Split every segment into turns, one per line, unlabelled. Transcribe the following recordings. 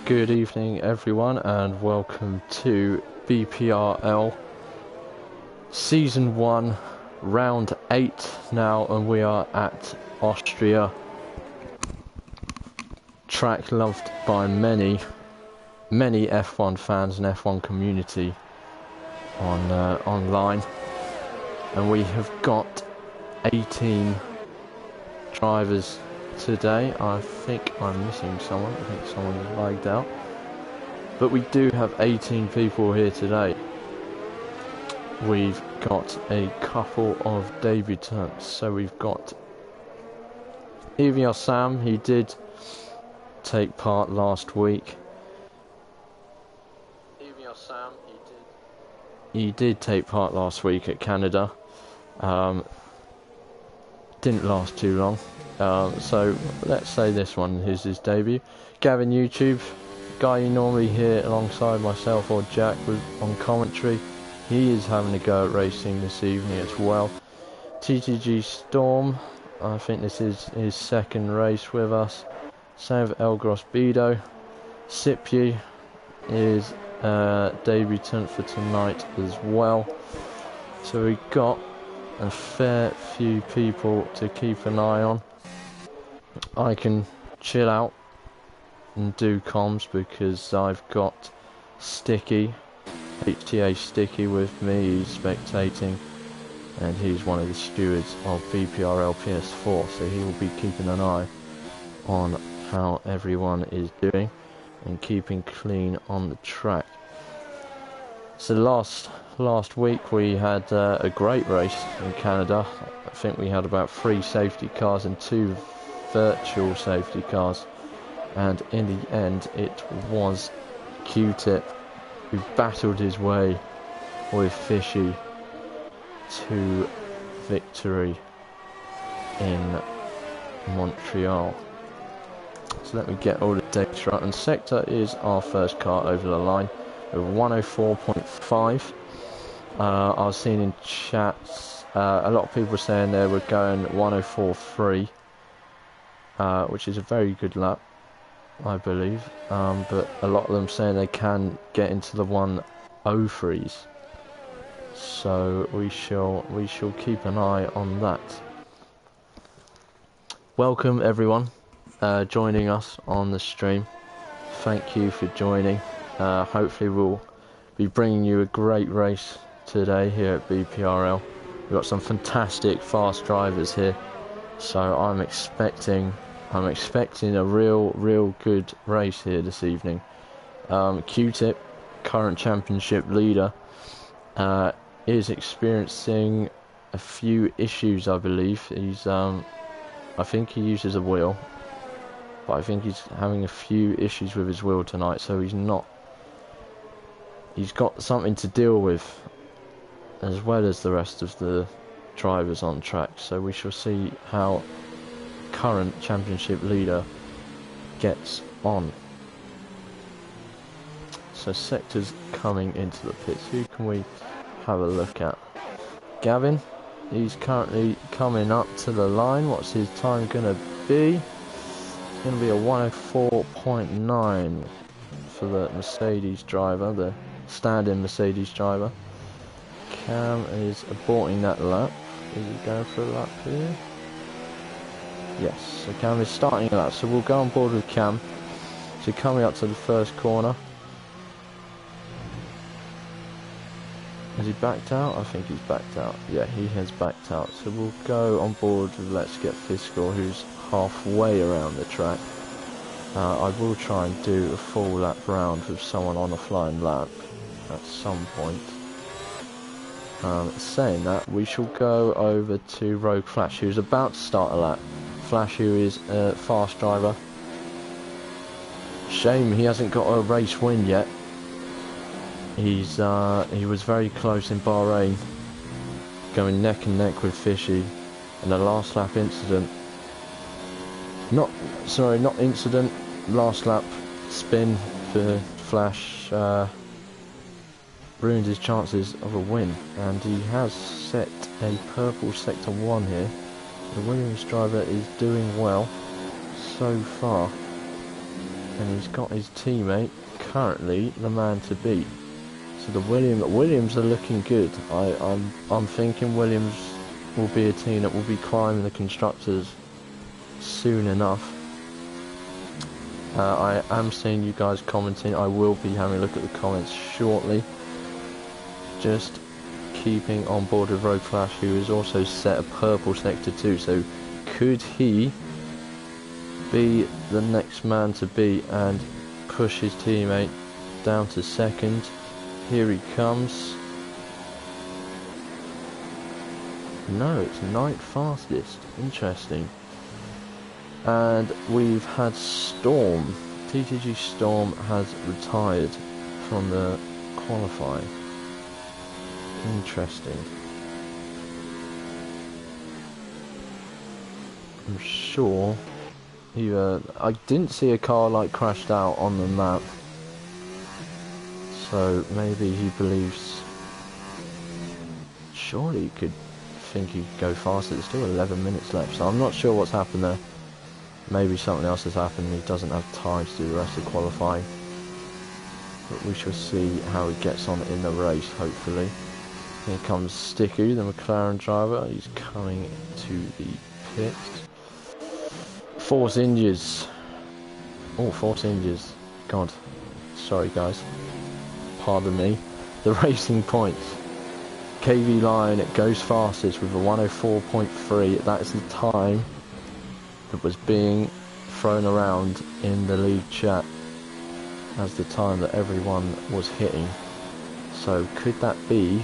Good evening everyone and welcome to BPRL Season 1 Round 8 now, and we are at Austria. Track loved by many F1 fans and F1 community on online, and we have got 18 drivers today. I think I'm missing someone. I think someone is lagged out, but we do have 18 people here today. We've got a couple of debutants. So we've got Sam. He did take part last week. He did take part last week at Canada. Didn't last too long. So let's say this one is his debut. Gavin YouTube, guy you normally hear alongside myself or Jack on commentary. He is having a go at racing this evening as well. TTG Storm, I think this is his second race with us. Same with Elgros Bido. Sipyi is debutant for tonight as well. So we got a fair few people to keep an eye on. I can chill out and do comms because I've got Sticky, HTA Sticky with me. He's spectating and he's one of the stewards of BPRL PS4, so he will be keeping an eye on how everyone is doing and keeping clean on the track. So last week we had a great race in Canada. I think we had about 3 safety cars and 2 virtual safety cars, and in the end it was Q-Tip who battled his way with Fishy to victory in Montreal. So let me get all the data out, and Sector is our first car over the line with 104.5. I was seeing in chats a lot of people were saying they were going 104.3, which is a very good lap, I believe, but a lot of them saying they can get into the 103s, so we shall keep an eye on that. Welcome everyone joining us on the stream. Thank you for joining. Hopefully we'll be bringing you a great race today here at BPRL. We've got some fantastic fast drivers here, so I'm expecting a real good race here this evening. Q-Tip, current championship leader, is experiencing a few issues, I believe. He's I think he uses a wheel, but I think he's having a few issues with his wheel tonight, so he's got something to deal with as well as the rest of the drivers on track. So we shall see how current championship leader gets on. So Sector's coming into the pits. Who can we have a look at? Gavin, he's currently coming up to the line. What's his time gonna be? It's gonna be a 104.9 for the Mercedes driver, the stand-in Mercedes driver. Cam is aborting that lap. Is he going for a lap here? Yes, so Cam is starting a lap, so we'll go on board with Cam. So coming up to the first corner. Has he backed out? I think he's backed out. Yeah, he has backed out. So we'll go on board with Let's Get Fiscal, who's halfway around the track. I will try and do a full lap round with someone on a flying lap at some point. Saying that, we shall go over to Rogue Flash, who's about to start a lap. Flash, who is a fast driver. Shame he hasn't got a race win yet. He was very close in Bahrain, going neck and neck with Fishy, and the last lap incident. Not incident. Last lap spin for Flash ruined his chances of a win, and he has set a purple Sector 1 here. The Williams driver is doing well so far. and he's got his teammate currently the man to beat. So the Williams are looking good. I'm thinking Williams will be a team that will be climbing the constructors soon enough. I am seeing you guys commenting. I will be having a look at the comments shortly. Just keeping on board with Rogue Flash, who is also set a purple sector 2. So could he be the next man to beat and push his teammate down to second? Here he comes. No, it's ninth fastest. Interesting. And we've had Storm. TTG Storm has retired from the qualifying. Interesting. I'm sure either I didn't see a car like crashed out on the map, so maybe he believes surely he could think he could go faster. There's still 11 minutes left, so I'm not sure what's happened there. Maybe something else has happened. He doesn't have time to do the rest of qualifying, but we shall see how he gets on in the race, hopefully. Here comes Sticku, the McLaren driver. He's coming to the pit. Force Injures. Oh, Force Injures. God. Sorry, guys. Pardon me. The racing points. KV Line goes fastest with a 104.3. That is the time that was being thrown around in the league chat as the time that everyone was hitting. So could that be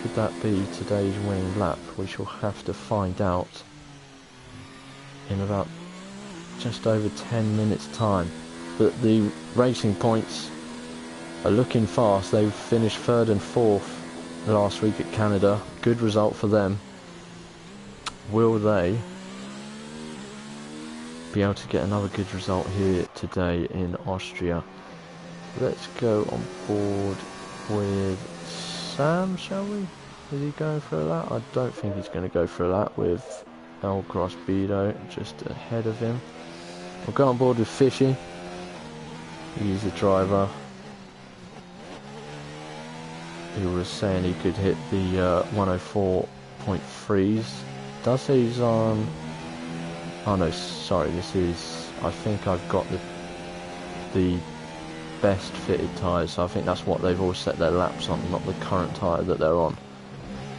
today's winning lap? We shall have to find out in about just over 10 minutes time. But the racing points are looking fast. They finished 3rd and 4th last week at Canada. Good result for them. Will they be able to get another good result here today in Austria? Let's go on board with Sam, shall we? Is he going for a lap? I don't think he's going to go for a lap with El Cross Bido just ahead of him. We'll go on board with Fishy. He's the driver who was saying he could hit the 104.3s. Does say he's on... Oh no, sorry, this is... I think I've got the best fitted tyres, so I think that's what they've all set their laps on, not the current tyre that they're on.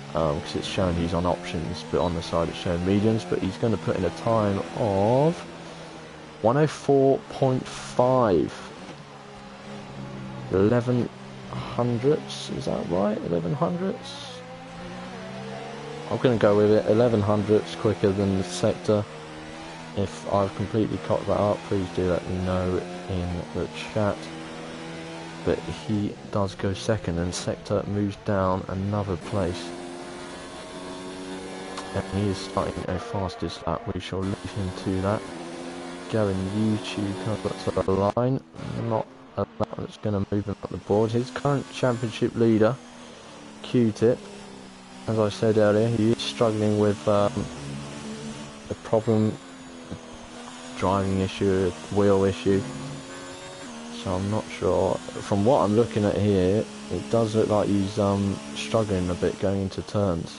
Because it's showing he's on options, but on the side it's showing mediums, but he's going to put in a time of 104.5. 1100s, is that right? 1100s? I'm going to go with it. 1100s quicker than the sector. If I've completely cocked that up, please do let me know in the chat. But he does go second, and sector moves down another place. And he is starting a fastest lap. We shall leave him to that. Going YouTube comes up to the line. Not a lap that's going to move him up the board. His current championship leader, Q-Tip, as I said earlier, he is struggling with a problem, driving issue, wheel issue. So I'm not sure. From what I'm looking at here, it does look like he's struggling a bit going into turns.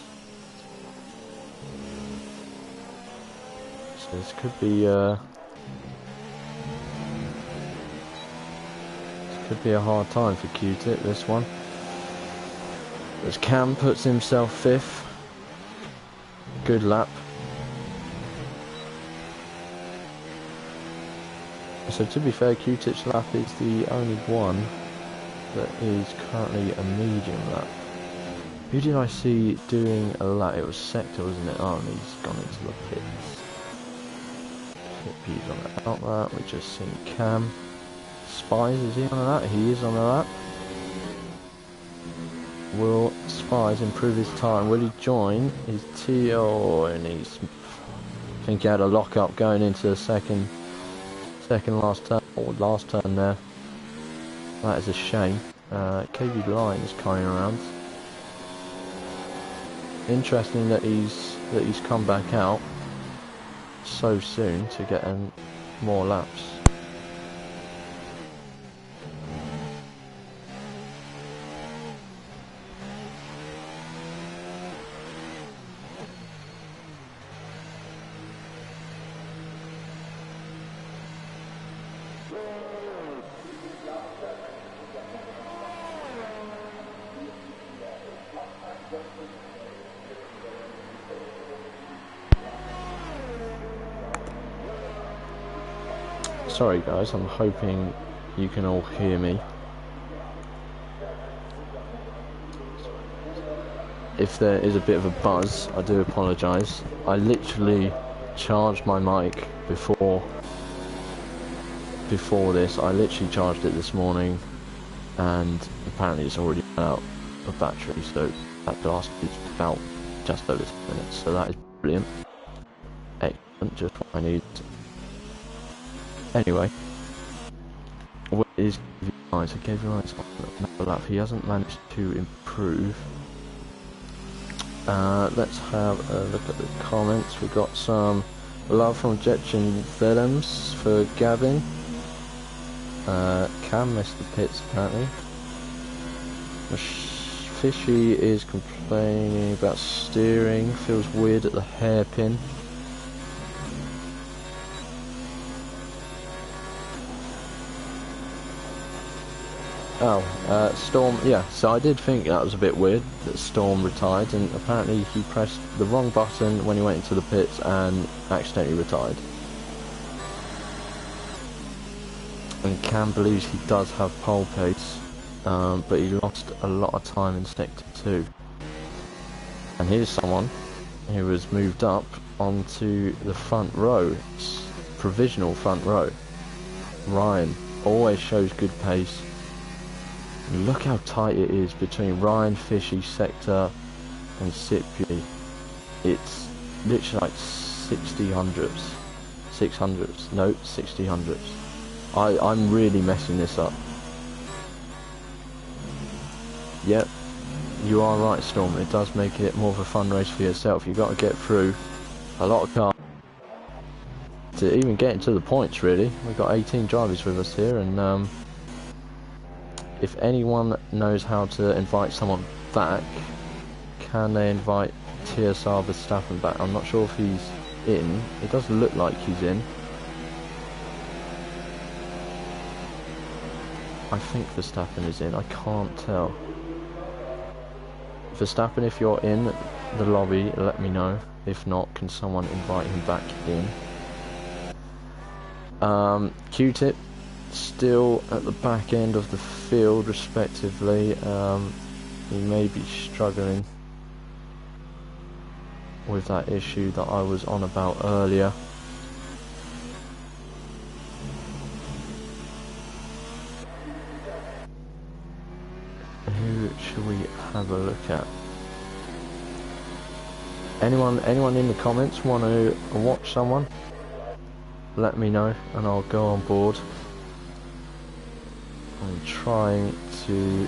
So this could be a hard time for Q-Tip, this one. As Cam puts himself 5th. Good lap. So to be fair, Q-Tip's lap is the only one that is currently a medium lap. Who did I see doing a lap? It was Sector, wasn't it? Oh, and he's gone into the pits. He's on the out lap. We just seen Cam. Spies, is he on a lap? He is on a lap. Will Spies improve his time? Will he join his TO? And he's... I think he had a lock-up going into the second last turn, or last turn there. That is a shame. KV Line is carrying around. Interesting that he's come back out so soon to get more laps. Sorry guys, I'm hoping you can all hear me. If there is a bit of a buzz, I do apologise. I literally charged my mic before this. I literally charged it this morning, and apparently it's already run out of battery, so that lasted about just over 10 minutes, so that is brilliant. Excellent, just what I need. Anyway, what is guys? I gave you guys another lap. He hasn't managed to improve. Let's have a look at the comments. We've got some love from Jetchin Vellums for Gavin. Cam missed the pits apparently. Fishy is complaining about steering, feels weird at the hairpin. Oh, Storm, yeah, so I did think that was a bit weird that Storm retired, and apparently he pressed the wrong button when he went into the pits and accidentally retired. And Cam believes he does have pole pace, but he lost a lot of time in sector 2. And here's someone who was moved up onto the front row, provisional front row. Ryan always shows good pace. Look how tight it is between Ryan, Fishy, Sector and Sippy. It's literally like 60 hundredths. 600ths. No, 60 hundredths. I'm really messing this up. Yep, you are right, Storm. It does make it more of a fun race for yourself. You've got to get through a lot of cars to even get into the points, really. We've got 18 drivers with us here, and if anyone knows how to invite someone back, can they invite TSR Verstappen back? I'm not sure if he's in. It doesn't look like he's in. I think Verstappen is in. I can't tell. Verstappen, if you're in the lobby, let me know. If not, can someone invite him back in? Q-Tip still at the back end of the field respectively. He may be struggling with that issue that I was on about earlier. Who should we have a look at? Anyone in the comments want to watch someone? Let me know and I'll go on board. I'm trying to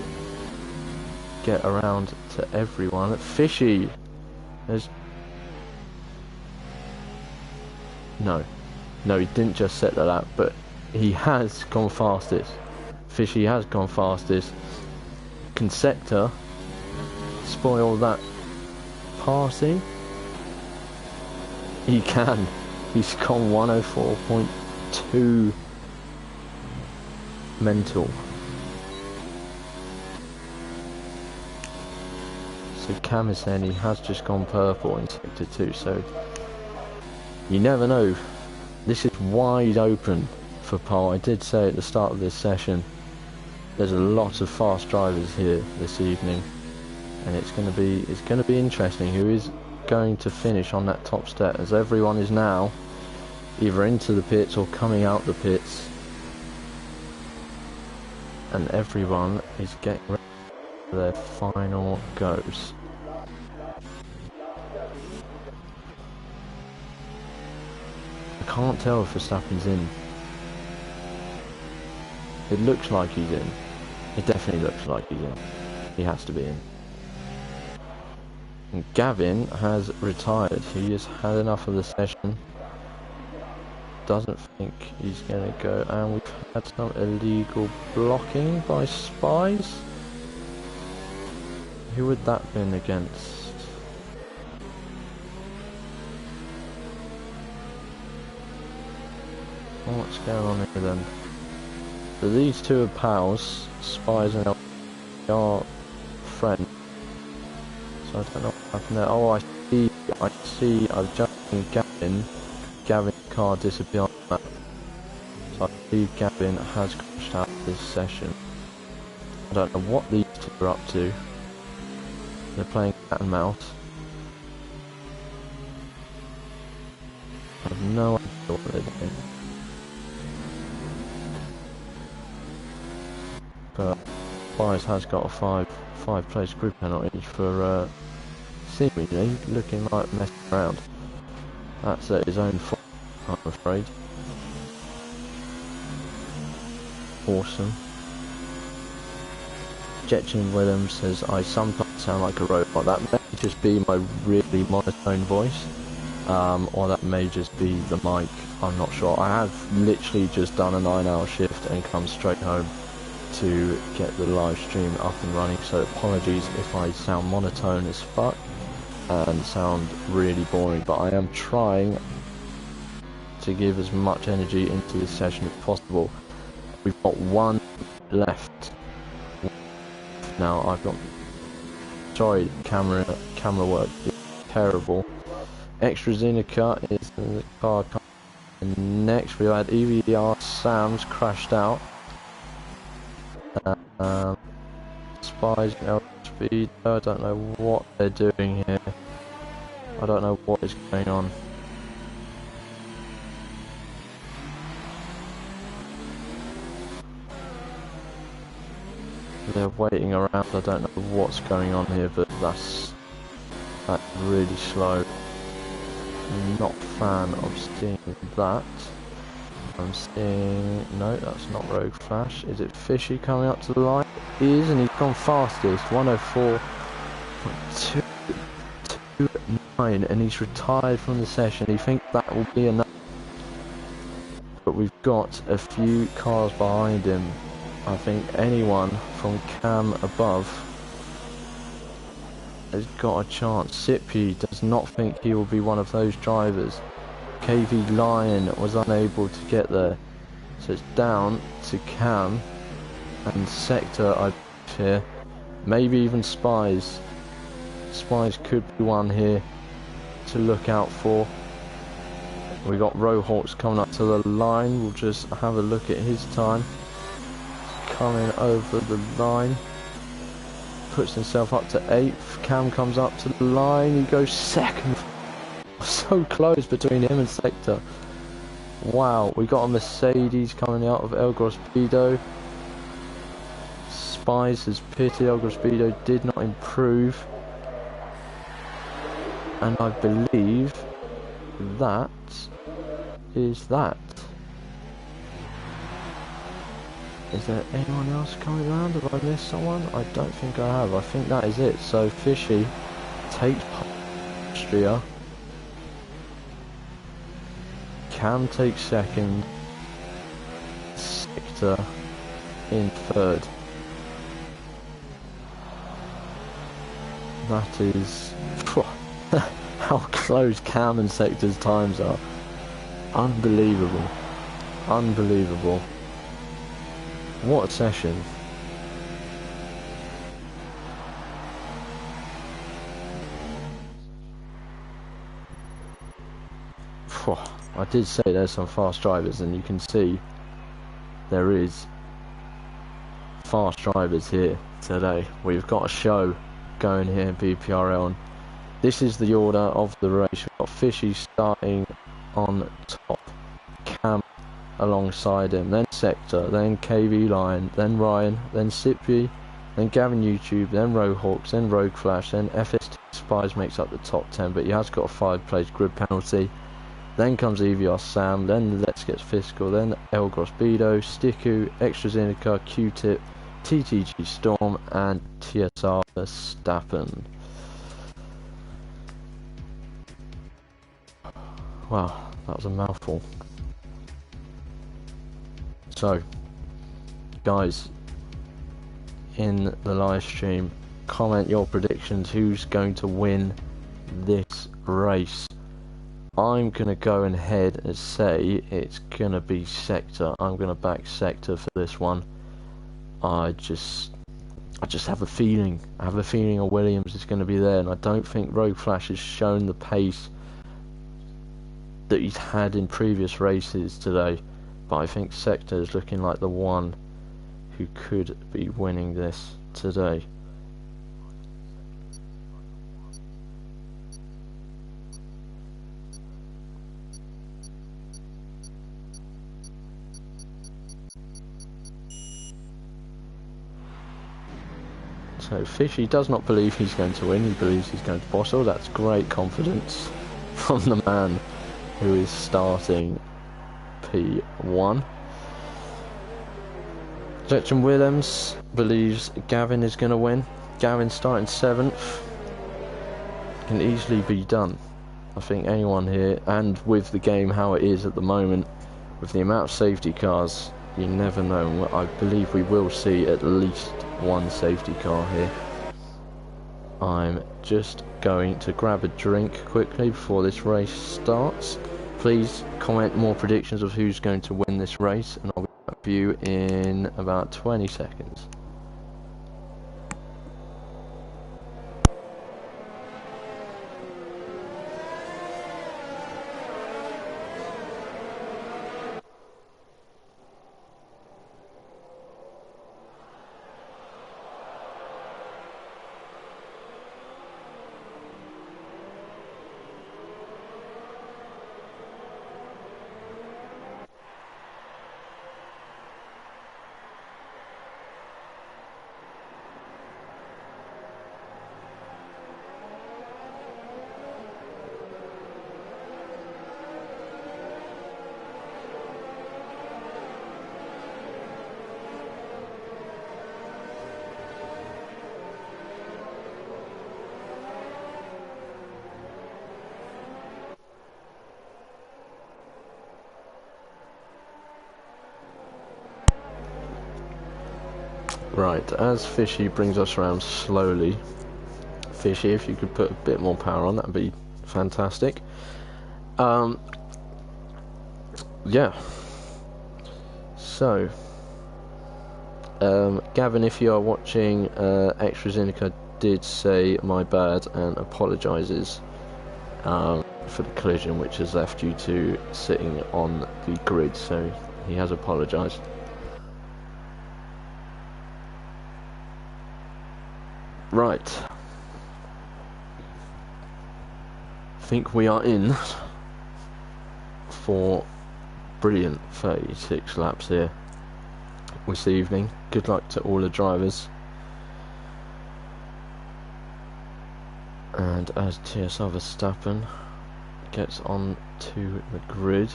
get around to everyone. Fishy! There's... No, he didn't just set the lap, but he has gone fastest. Fishy has gone fastest. Can Sector spoil that passing? He can. He's gone 104.2 mental. So Cam is saying he has just gone purple in sector 2, so you never know. This is wide open for pole. I did say at the start of this session there's a lot of fast drivers here this evening, and it's going to be interesting who is going to finish on that top step, as everyone is now either into the pits or coming out the pits, and everyone is getting ready for their final goes. I can't tell if Verstappen's in. It looks like he's in. It definitely looks like he's in. He has to be in. And Gavin has retired. He has had enough of the session. Doesn't think he's going to go. And we've had some illegal blocking by spies. Who would that have been against? What's going on here then? So these two are pals, spies, and they are friends. So I don't know what happened there. Oh, I see, I've just seen Gavin's car disappear on that. So I believe Gavin has crashed out this session. I don't know what these two are up to. They're playing cat and mouse. I have no idea what they're doing. But Bias has got a five place group penalty for seemingly looking like messing around. That's at his own fault, I'm afraid. Awesome. Jetchin Williams says, I sometimes sound like a robot. That may just be my really monotone voice, or that may just be the mic. I'm not sure. I have literally just done a 9-hour shift and come straight home to get the live stream up and running, so apologies if I sound monotone as fuck and sound really boring, but I am trying to give as much energy into this session as possible. We've got one left. Now I've got, sorry, camera work is terrible. Extra Zenica is in the car. And next we had EVR Sam's crashed out. Spies and speed. I don't know what they're doing here. I don't know what is going on. They're waiting around. I don't know what's going on here, but that's really slow. I'm not a fan of seeing that. I'm seeing, no, that's not Rogue Flash. Is it Fishy coming up to the line? He is, and he's gone fastest. 104.229, and he's retired from the session. He thinks that will be enough, but we've got a few cars behind him. I think anyone from Cam above has got a chance. Sippy does not think he will be one of those drivers. KV Lion was unable to get there, so it's down to Cam and Sector, I fear. Maybe even Spies. Spies could be one here to look out for. We got Rohawks coming up to the line. We'll just have a look at his time. Coming over the line, puts himself up to 8th. Cam comes up to the line, he goes 2nd. So close between him and Sector. Wow, we got a Mercedes coming out of El Grospido. Spies has pitted. El Grospido did not improve, and I believe that is that. Is there anyone else coming around? Have I missed someone? I don't think I have. I think that is it. So Fishy takes Austria. Cam takes 2nd. Sector in 3rd. That is how close Cam and Sector's times are. Unbelievable. Unbelievable. What a session. I did say there's some fast drivers, and you can see there is fast drivers here today. We've got a show going here in BPRL, and this is the order of the race. We've got Fishy starting on top, Cam alongside him, then Sector, then KV Lion, then Ryan, then Sippy, then Gavin YouTube, then Rohawks, then Rogue Flash, then FST Spies makes up the top 10, but he has got a 5-place grid penalty. Then comes EVR Sam, then Let's Get Fiscal, then El Grospido, Sticku, Extra Zenica, Q-Tip, TTG Storm, and TSR Verstappen. Wow, that was a mouthful. So, guys, in the live stream, comment your predictions. Who's going to win this race? I'm going to go ahead and say it's going to be Sector. I'm going to back Sector for this one. I just have a feeling. I have a feeling a Williams is going to be there, and I don't think Rogue Flash has shown the pace that he's had in previous races today. but I think Sector is looking like the one who could be winning this today. So Fishy does not believe he's going to win, he believes he's going to bottle. That's great confidence from the man who is starting P1. Jetson Williams believes Gavin is going to win. Gavin starting 7th. Can easily be done. I think anyone here, and with the game how it is at the moment, with the amount of safety cars, you never know. I believe we will see at least one safety car here. I'm just going to grab a drink quickly before this race starts. Please comment more predictions of who's going to win this race, and I'll be back with you in about 20 seconds. Right, as Fishy brings us around slowly, Fishy, if you could put a bit more power on, that would be fantastic. Yeah. So, Gavin, if you are watching, Extra Zinica did say my bad and apologises for the collision which has left you two sitting on the grid, so he has apologised. Right. I think we are in for brilliant 36 laps here this evening. Good luck to all the drivers. And as TSR Verstappen gets on to the grid,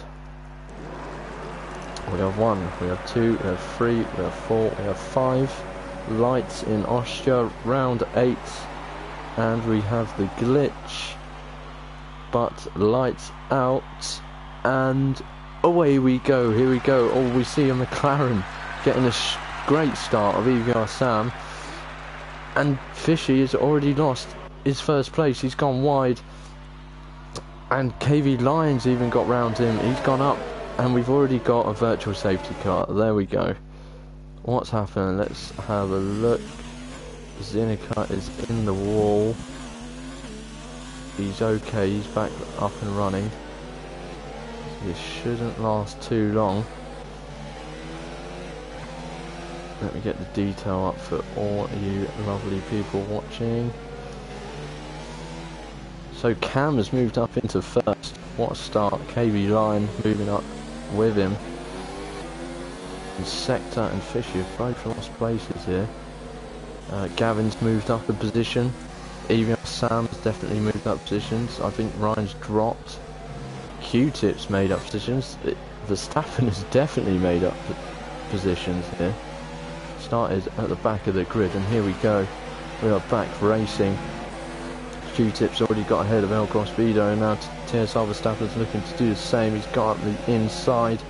we have 1, we have 2, we have 3, we have 4, we have 5 lights in Austria, round 8, and we have the glitch, but lights out, and away we go. Here we go. Oh, we see a McLaren getting a great start of EVR Sam, and Fishy has already lost his first place. He's gone wide, and KV Lyons even got round him. He's gone up, and we've already got a virtual safety car. There we go. What's happening? Let's have a look. Zinica is in the wall. He's okay, he's back up and running. This shouldn't last too long. Let me get the detail up for all you lovely people watching. So Cam has moved up into first. What a start. KV Line moving up with him. And Sector and Fisher have both lost places here. Gavin's moved up a position. Even Sam's definitely moved up positions. I think Ryan's dropped. Q-Tip's made up positions. Verstappen has definitely made up positions here. Started at the back of the grid, and here we go. We are back racing. Q-Tip's already got ahead of El Grospido, and now TSR Verstappen's looking to do the same. He's got up the inside.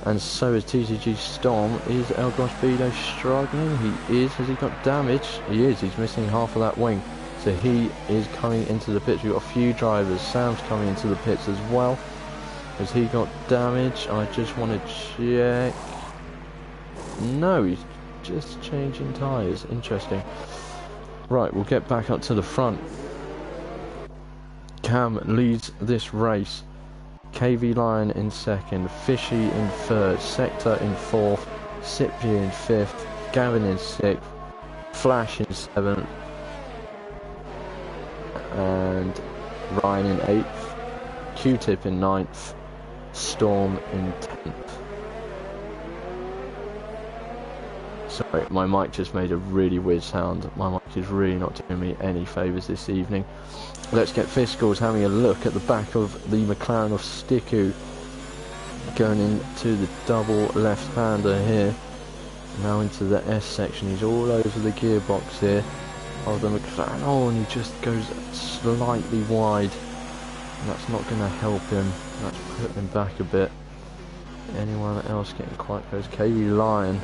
And so is TCG Storm. Is El Grospido struggling? He is. Has he got damage? He is. He's missing half of that wing. So he is coming into the pits. We've got a few drivers. Sam's coming into the pits as well. Has he got damage? I just want to check. No, he's just changing tyres. Interesting. Right, we'll get back up to the front. Cam leads this race KV Lion in second, Fishy in third, Sector in fourth, Sipia in fifth, Gavin in sixth, Flash in seventh, and Ryan in eighth, Q-Tip in ninth, Storm in 10th. Sorry, my mic just made a really weird sound. My mic is really not doing me any favours this evening. Let's get Fiscals having a look at the back of the McLaren of Stiku. Going into the double left-hander here. Now into the S section. He's all over the gearbox here of the McLaren. Oh, and he just goes slightly wide. And that's not going to help him. That's put him back a bit. Anyone else getting quite close? KV Lion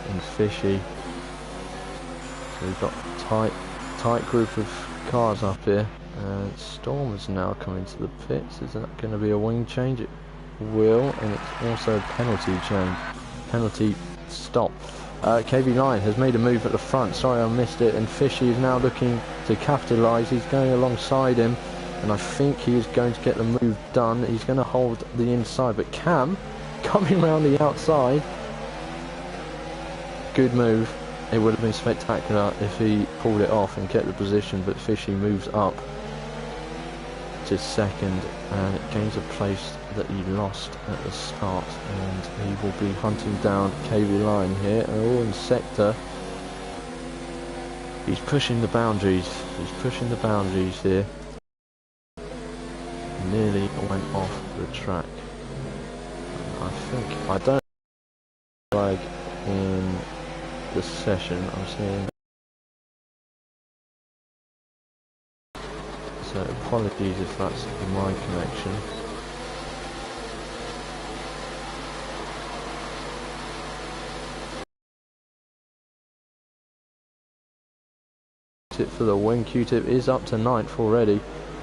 and Fishy. So we've got tight group of cars up here, and Storm is now coming to the pits. Is that going to be a wing change? It will, and it's also a penalty change. Penalty stop. KV Lion has made a move at the front. Sorry I missed it, and Fishy is now looking to capitalise. He's going alongside him, and I think he is going to get the move done. He's going to hold the inside, but Cam coming around the outside. Good move. It would have been spectacular if he pulled it off and kept the position, but Fishy moves up to second and it gains a place that he lost at the start, and he will be hunting down KV Lion here, and all in sector. He's pushing the boundaries. He's pushing the boundaries here. Nearly went off the track. I don't like in the session. I'm seeing, so apologies if that's my connection. Tip for the win. Q-Tip is up to 9th already.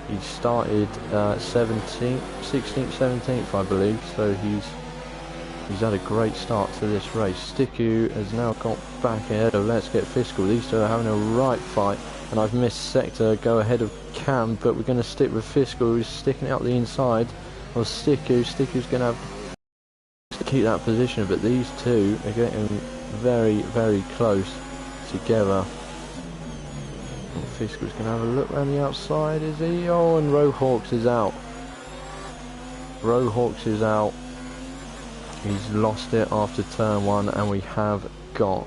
He started 17th, 16th, 17th I believe, so he's had a great start to this race. Stiku has now got back ahead of Let's Get Fiscal. These two are having a right fight, and I've missed Sector go ahead of Cam, but we're going to stick with Fiscal, who's sticking out the inside of Stiku. Stiku's going to have to keep that position, but these two are getting very, very close together. And Fiscal's going to have a look around the outside, is he? Oh, and Rohawks is out. Rohawks is out. He's lost it after turn 1, and we have got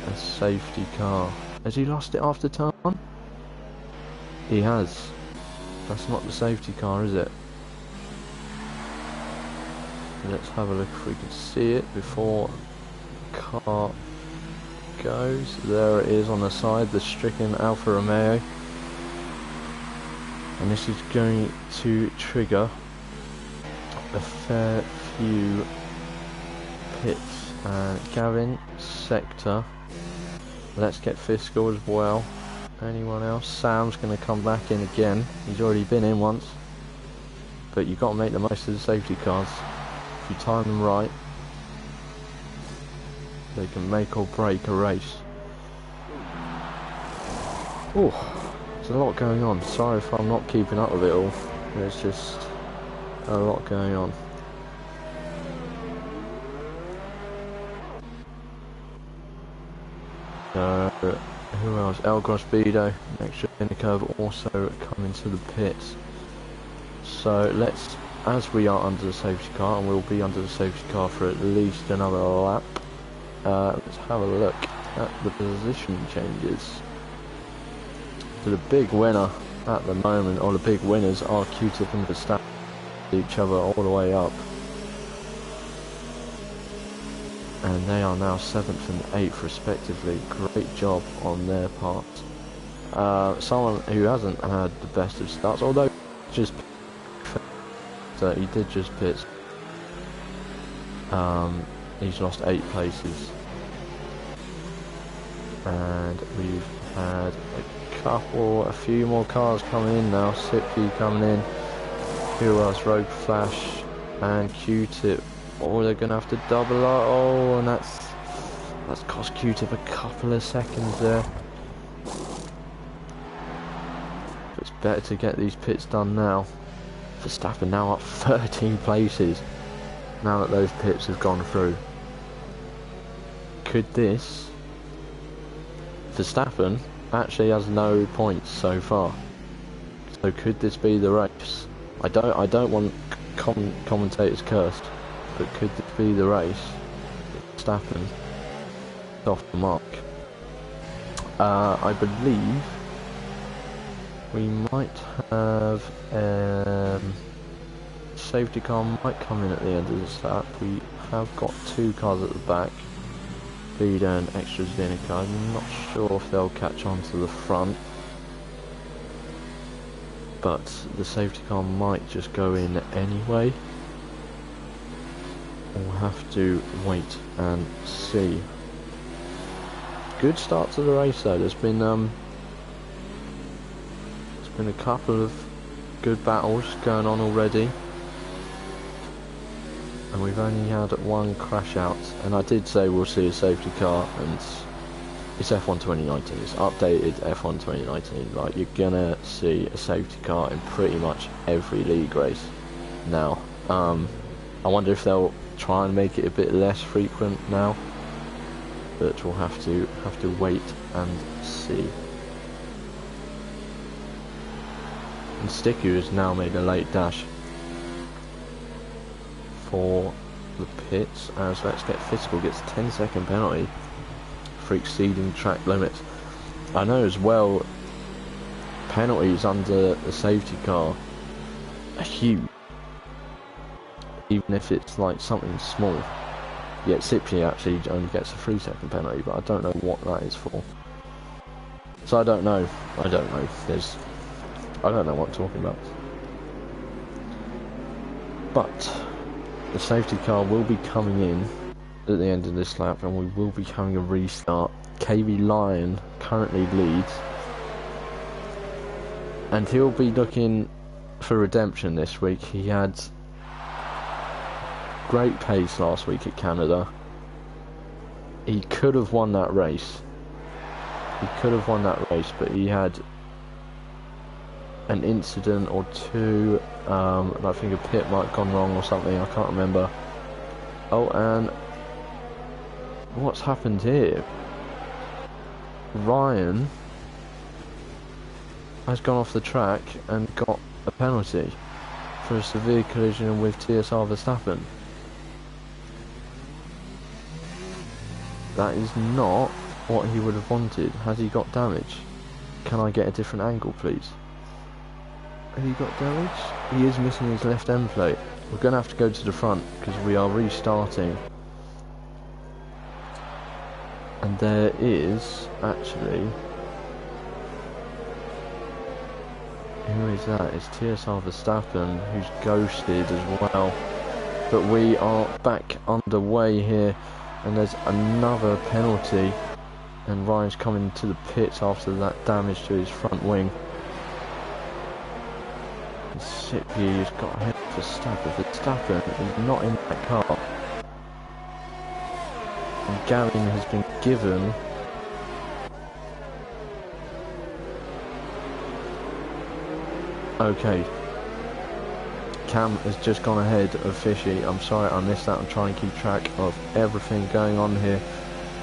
a safety car. Has he lost it after turn 1? He has. That's not the safety car, is it? Let's have a look if we can see it before the car goes. There it is on the side, the stricken Alfa Romeo. And this is going to trigger a fair few pits. Gavin, Sector, Let's Get Fiscal as well. Anyone else? Sam's going to come back in again. He's already been in once. But you've got to make the most of the safety cars. If you time them right, they can make or break a race. Oh, there's a lot going on. Sorry if I'm not keeping up with it all. There's just a lot going on. Who else? El Grosbedo, next in the curve, also coming to the pits. So let's, as we are under the safety car, and we'll be under the safety car for at least another lap, let's have a look at the position changes. So the big winner at the moment, or the big winners, are Q-Tip and Verstappen, each other all the way up. And they are now 7th and 8th respectively. Great job on their part. Someone who hasn't had the best of starts, although just he did just pit. He's lost 8 places. And we've had a few more cars coming in now. Sippy coming in. Who else? Rogue Flash and Q-Tip. Oh, they're going to have to double up. Oh, and that's cost Q-Tip a couple of seconds there. But it's better to get these pits done now. Verstappen now up 13 places now that those pits have gone through. Could this... Verstappen actually has no points so far. So could this be the race? I don't want commentators cursed, but could this be the race? Verstappen off the mark. I believe we might have safety car might come in at the end of this lap. We have got two cars at the back, leader and extra Zenica. I'm not sure if they'll catch on to the front, but the safety car might just go in anyway. We'll have to wait and see. Good start to the race though. There's been a couple of good battles going on already, and we've only had one crash out. And I did say we'll see a safety car, and it's F1 2019. It's updated F1 2019. Like, you're gonna see a safety car in pretty much every league race now. I wonder if they'll try and make it a bit less frequent now, but we'll have to wait and see. And Sticky has now made a late dash for the pits, as Let's Get Physical gets a 10-second penalty for exceeding track limits. I know as well, penalties under the safety car are huge, even if it's like something small. Yeah, Cipri actually only gets a 3-second penalty, but I don't know what that is for. So I don't know. I don't know what I'm talking about. But the safety car will be coming in at the end of this lap, and we will be having a restart. KV Lion currently leads, and he'll be looking for redemption this week. He had great pace last week at Canada. He could have won that race. But he had an incident or two. And I think a pit might have gone wrong or something. I can't remember. Oh, and what's happened here? Ryan has gone off the track and got a penalty for a severe collision with TSR Verstappen. That is not what he would have wanted. Has he got damage? Can I get a different angle, please? Has he got damage? He is missing his left end plate. We're going to have to go to the front because we are restarting. And there is actually... Who is that? It's TSR Verstappen, who's ghosted as well. But we are back underway here. And there's another penalty, and Ryan's coming to the pits after that damage to his front wing. Sippy has got ahead of Verstappen. Verstappen is not in that car. And Gavin has been given okay. Cam has just gone ahead of Fishy. I'm sorry I missed that. I'm trying to keep track of everything going on here.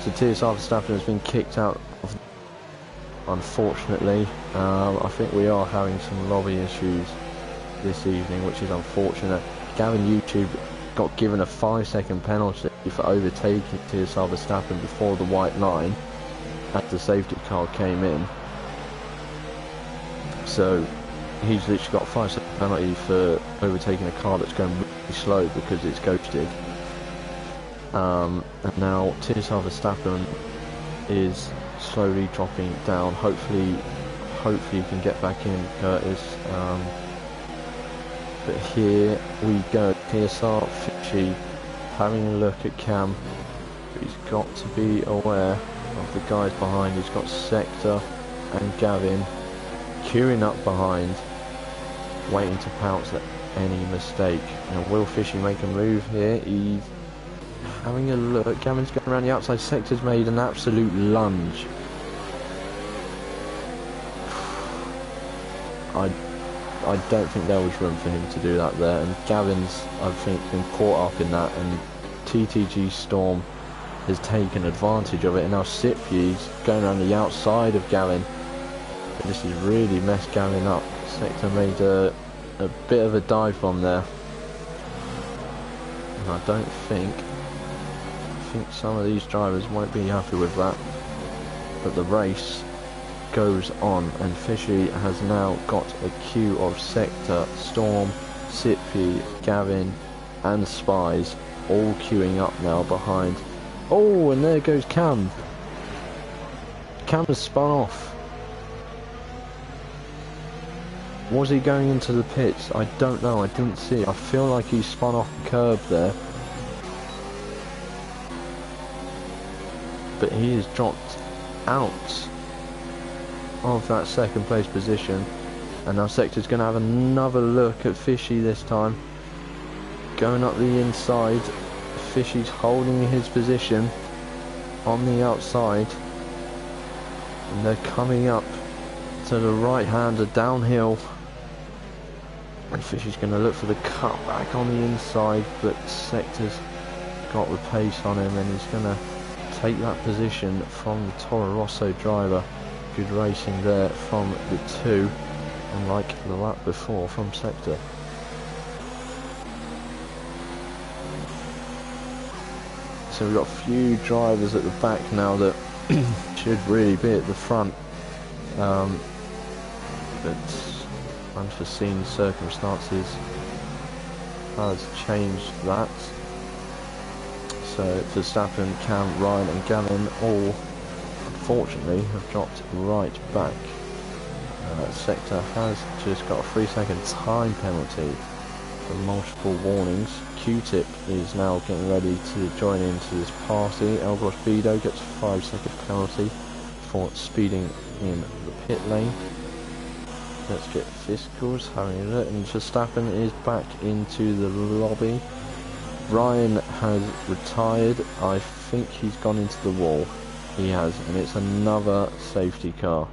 So TSR Verstappen has been kicked out of, unfortunately. I think we are having some lobby issues this evening, which is unfortunate. Gavin YouTube got given a 5-second penalty for overtaking TSR Verstappen before the white line as the safety car came in. So he's literally got a 5-second penalty for overtaking a car that's going really slow because it's ghosted. And now TSR Verstappen is slowly dropping down. Hopefully you can get back in, Curtis. But here we go. TSR Fishy having a look at Cam. He's got to be aware of the guys behind. He's got Sector and Gavin queuing up behind, waiting to pounce at any mistake. Now will Fishy make a move here? He's having a look. Gavin's going around the outside. Sector's made an absolute lunge. I don't think there was room for him to do that there, and Gavin's, I think, been caught up in that, and TTG Storm has taken advantage of it, and now Sipy's going around the outside of Gavin. This has really messed Gavin up. Sector made a bit of a dive bomb there, and I think some of these drivers won't be happy with that, but the race goes on, and Fishy has now got a queue of Sector, Storm, Sipy, Gavin and Spies all queuing up now behind. Oh, and there goes Cam. Cam has spun off. Was he going into the pits? I don't know, I didn't see. I feel like he spun off the curb there. But he is dropped out of that second place position, and now Sector's going to have another look at Fishy this time. Going up the inside, Fishy's holding his position on the outside, and they're coming up to the right-hander downhill, and Fishy's going to look for the cut back on the inside, but Sector's got the pace on him, and he's going to take that position from the Toro Rosso driver. Good racing there from the two, unlike the lap before from Sector. So we've got a few drivers at the back now that should really be at the front, but unforeseen circumstances has changed that. So Verstappen, Cam, Ryan and Gavin all unfortunately have dropped right back. Sector has just got a 3-second time penalty for multiple warnings. Q-Tip is now getting ready to join into this party. Elgros Bido gets a 5-second penalty for speeding in the pit lane. Let's get Fiskals having a look, and Verstappen is back into the lobby. Ryan has retired. I think he's gone into the wall. He has, and it's another safety car.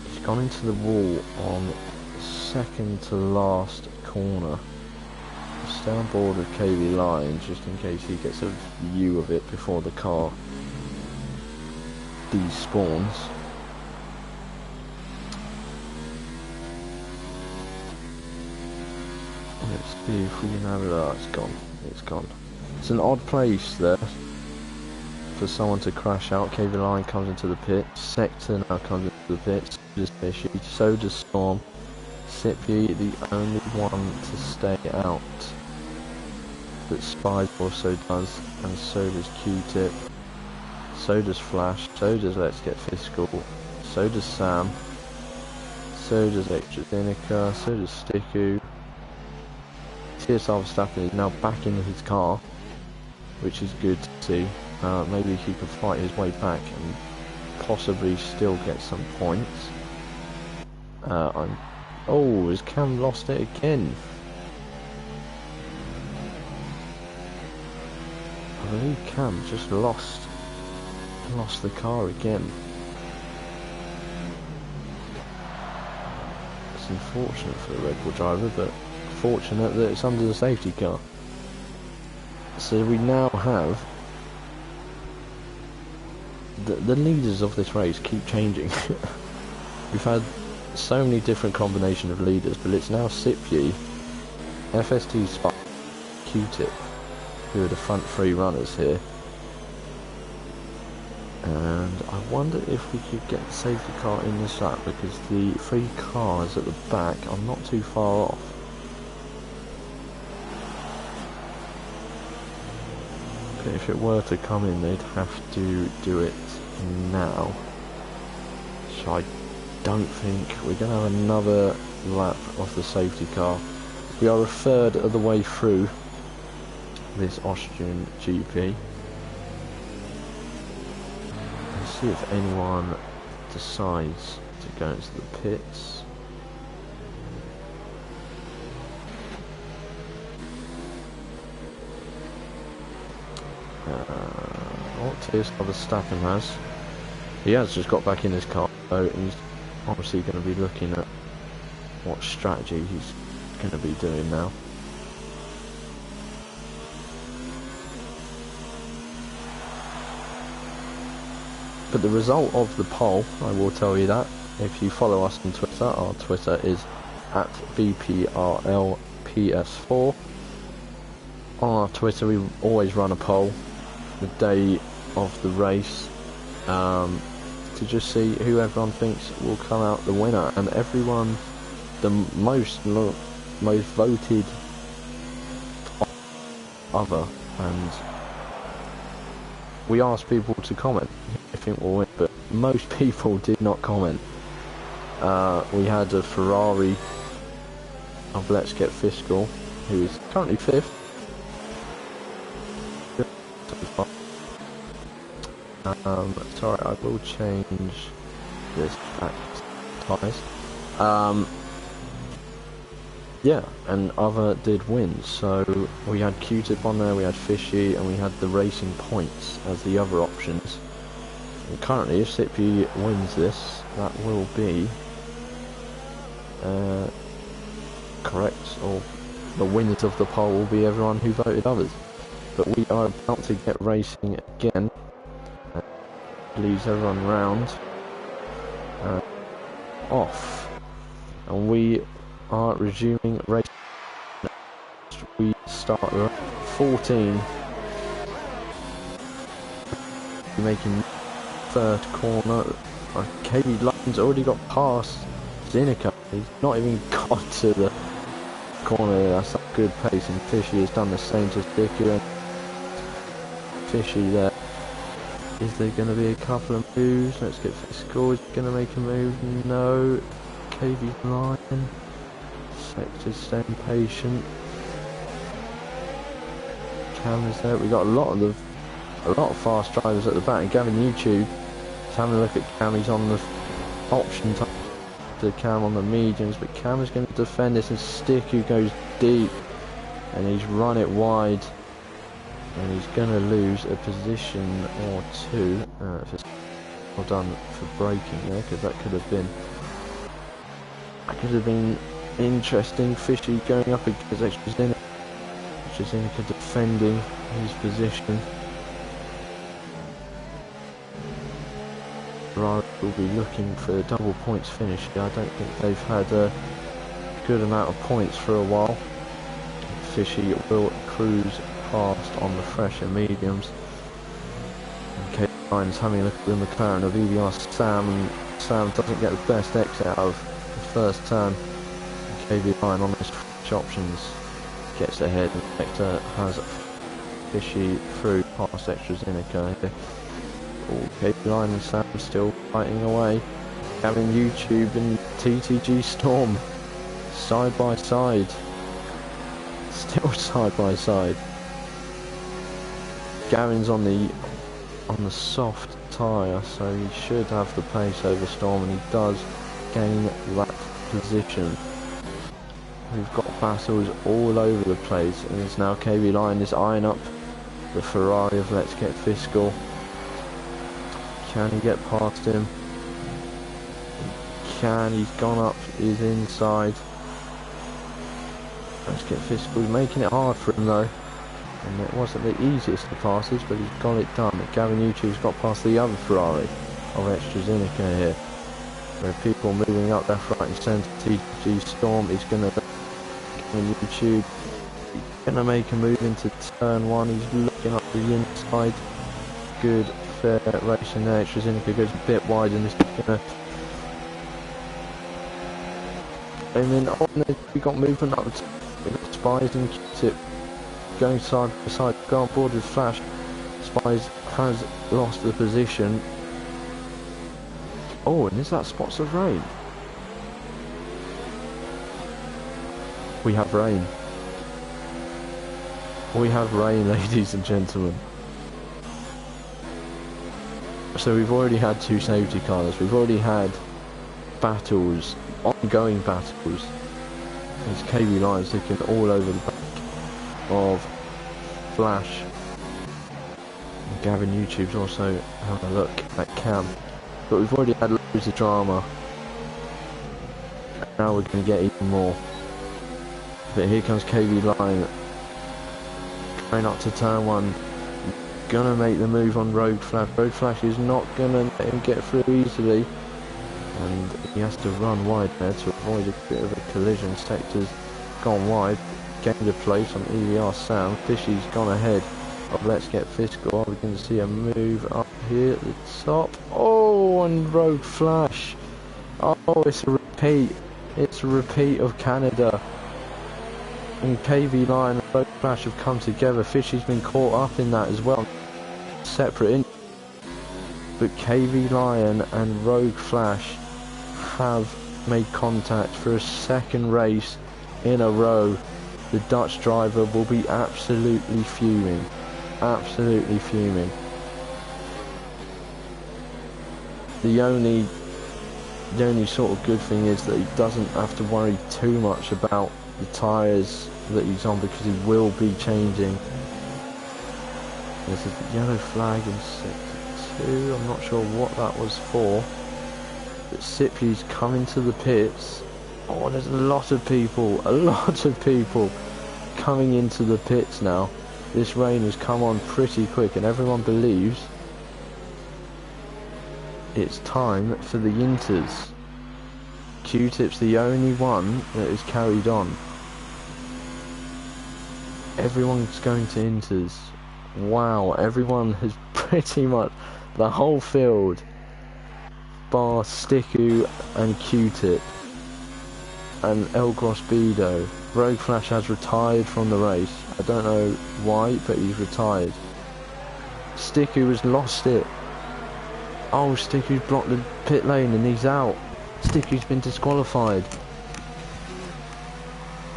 He's gone into the wall on second to last corner. Stay on board with KV Line just in case he gets a view of it before the car despawns. Let's see if we can have it. Oh, it's gone. It's gone. It's an odd place there for someone to crash out. KV Line comes into the pit. Sector now comes into the pit. So does Fishy. So does Storm. Sipy, the only one to stay out. But Spies also does, and so does Q-Tip. So does Flash. So does Let's Get Fiscal. So does Sam. So does Extrazinica. So does Stiku. TSR Verstappen is now back in his car, which is good to see. Maybe he can fight his way back and possibly still get some points. Oh, has Cam lost it again? I believe Cam just lost the car again. It's unfortunate for the Red Bull driver, but fortunate that it's under the safety car. So we now have the leaders of this race keep changing. We've had so many different combination of leaders, but it's now Sipy, FST Spot, Q-Tip, who are the front three runners here. And I wonder if we could get the safety car in this lap, because the three cars at the back are not too far off. But if it were to come in, they'd have to do it now. So I don't think we're going to have another lap of the safety car. We are a third of the way through this Austrian GP. Let's see if anyone decides to go into the pits. What TSR Verstappen has? He has just got back in his car, so he's obviously going to be looking at what strategy he's going to be doing now. But the result of the poll, I will tell you that, if you follow us on Twitter, our Twitter is at BPRL PS4. On our Twitter we always run a poll the day of the race to just see who everyone thinks will come out the winner, and everyone, the most voted other, and we asked people to comment who they think will win, but most people did not comment. We had a Ferrari of Let's Get Fiscal, who is currently 5th. Sorry, I will change this back ties. Yeah, and other did win, so we had Q-Tip on there, we had Fishy, and we had the Racing Points as the other options. And currently, if Sippy wins this, that will be correct, or the winners of the poll will be everyone who voted others. But we are about to get racing again. Leaves everyone round off, and we are resuming racing. We start at 14, making third corner. KB Line's already got past Zinica. He's not even got to the corner. That's a good pace, and Fishy has done the same to Sticker, and Fishy there. Is there going to be a couple of moves? Let's get Fiscal. Is going to make a move? No. KB Line. Sector's staying patient. Cam is there. We got a lot of fast drivers at the back. And Gavin YouTube is having a look at Cam. He's on the option to Cam on the mediums, but Cam is going to defend this, and Sticky goes deep, and he's run it wide. And he's going to lose a position or two. Well done for braking there, because that could have been interesting. Fishy going up against Extrazinica defending his position. Ferrari will be looking for a double points finish. I don't think they've had a good amount of points for a while. Fishy will cruise past on the fresh and mediums. Okay, Ryan's having a look at the McLaren of EVR Sam, and Sam doesn't get the best exit out of the first turn. KB Ryan on his fresh options gets ahead, and Hector has Fishy through past Extrazinica. Okay, Ryan and Sam still fighting away. Having YouTube and TTG Storm side by side. Still side by side. Gavin's on the soft tyre, so he should have the pace over Storm, and he does gain that position. We've got battles all over the place, and it's now KB Line is eyeing up the Ferrari of Let's Get Fiscal. Can he get past him? He can. He's gone up, he's inside. Let's Get Fiscal. He's making it hard for him though. And it wasn't the easiest of passes, but he's got it done. Gavin YouTube's got past the other Ferrari of Extrazinica here. There are people moving up left, right and centre. TG Storm is going to... Gavin YouTube going to make a move into turn one. He's looking up the inside. Good, fair racing there. Extrazinica goes a bit wide, and this is going to... And then on there, we got movement up. We've got Spies and Q-Tip going side by side, go on board with Flash. Spies has lost the position. Oh, and is that spots of rain? We have rain. We have rain, ladies and gentlemen. So we've already had 2 safety cars. We've already had battles, ongoing battles. There's KB Lions looking all over the back of Flash. And Gavin YouTube's also having a look at Cam. But we've already had loads of drama now we're going to get even more. But here comes KV Line, trying up to turn 1, gonna make the move on Rogue Flash. Rogue Flash is not gonna let him get through easily, and he has to run wide there to avoid a bit of a collision. Sector's gone wide, gained a place on EVR Sound. Fishy's gone ahead of Let's Get Fiscal. We can see a move up here at the top. Oh, and Rogue Flash. Oh, it's a repeat. It's a repeat of Canada. And KV Lion and Rogue Flash have come together. Fishy's been caught up in that as well. Separate. But KV Lion and Rogue Flash have made contact for a second race in a row. The Dutch driver will be absolutely fuming. Absolutely fuming. The only sort of good thing is that he doesn't have to worry too much about the tyres that he's on, because he will be changing. This is the yellow flag in sector 2. I'm not sure what that was for. But Sippy's coming to the pits. Oh, there's a lot of people coming into the pits now. This rain has come on pretty quick, and everyone believes it's time for the inters. Q-Tip's the only one that is carried on. Everyone's going to inters. Wow, everyone has pretty much, the whole field, bar Sticku and Q-Tip and El Grosbedo. Rogue Flash has retired from the race. I don't know why, but he's retired. Sticku has lost it. Oh, Sticku's blocked the pit lane and he's out. Sticku's been disqualified.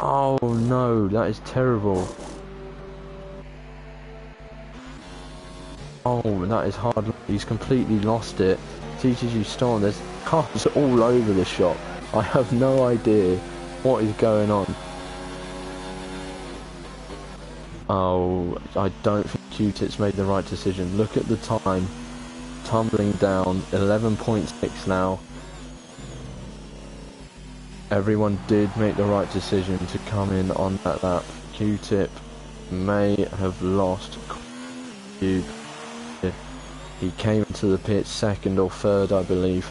Oh no, that is terrible. Oh, that is hard. He's completely lost it. TTG Storm, there's cars all over the shop. I have no idea what is going on. Oh, I don't think Q-Tip's made the right decision. Look at the time. Tumbling down, 11.6 now. Everyone did make the right decision to come in on that lap. Q-Tip may have lost. He came into the pit second or third, I believe.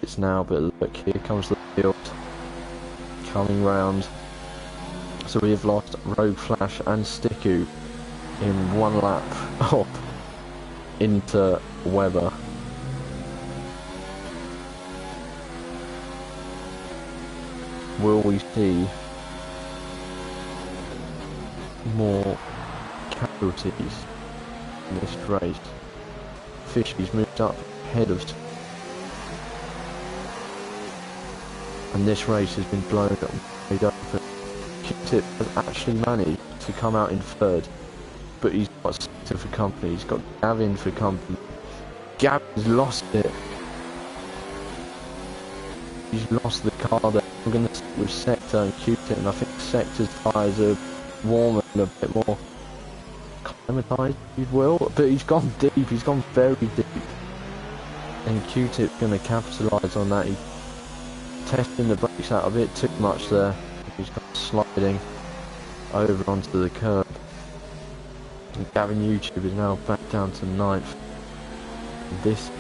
It's now, but look, here comes the field coming round. So we have lost Rogue Flash and Sticku in one lap up into Weber. Will we see more casualties in this race? Fishy's moved up ahead of, and this race has been blown wide open. Q-Tip has actually managed to come out in third, but he's got Sector for company, he's got Gavin for company. Gavin's lost it. He's lost the car there. I'm going to stick with Sector and Q-Tip, and I think Sector's tyres are warmer and a bit more acclimatised, if you will, but he's gone deep, he's gone very deep. And Q-Tip's going to capitalise on that. He's testing the brakes out a bit too much there. He's got sliding over onto the curb. And Gavin YouTube is now back down to 9th. This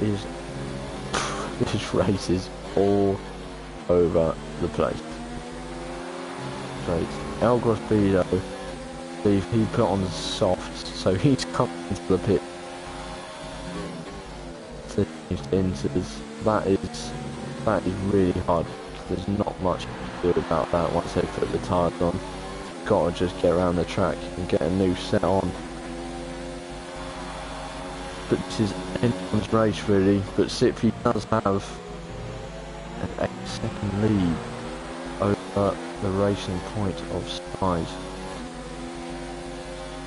race is all over the place. So El Grosbedo, he put on softs, so he's coming into the pit. That is really hard. There's not much to do about that once they put the tyres on. Gotta just get around the track and get a new set on. But this is anyone's race really, but Sippy does have an 8-second lead over the Racing Point of Spies.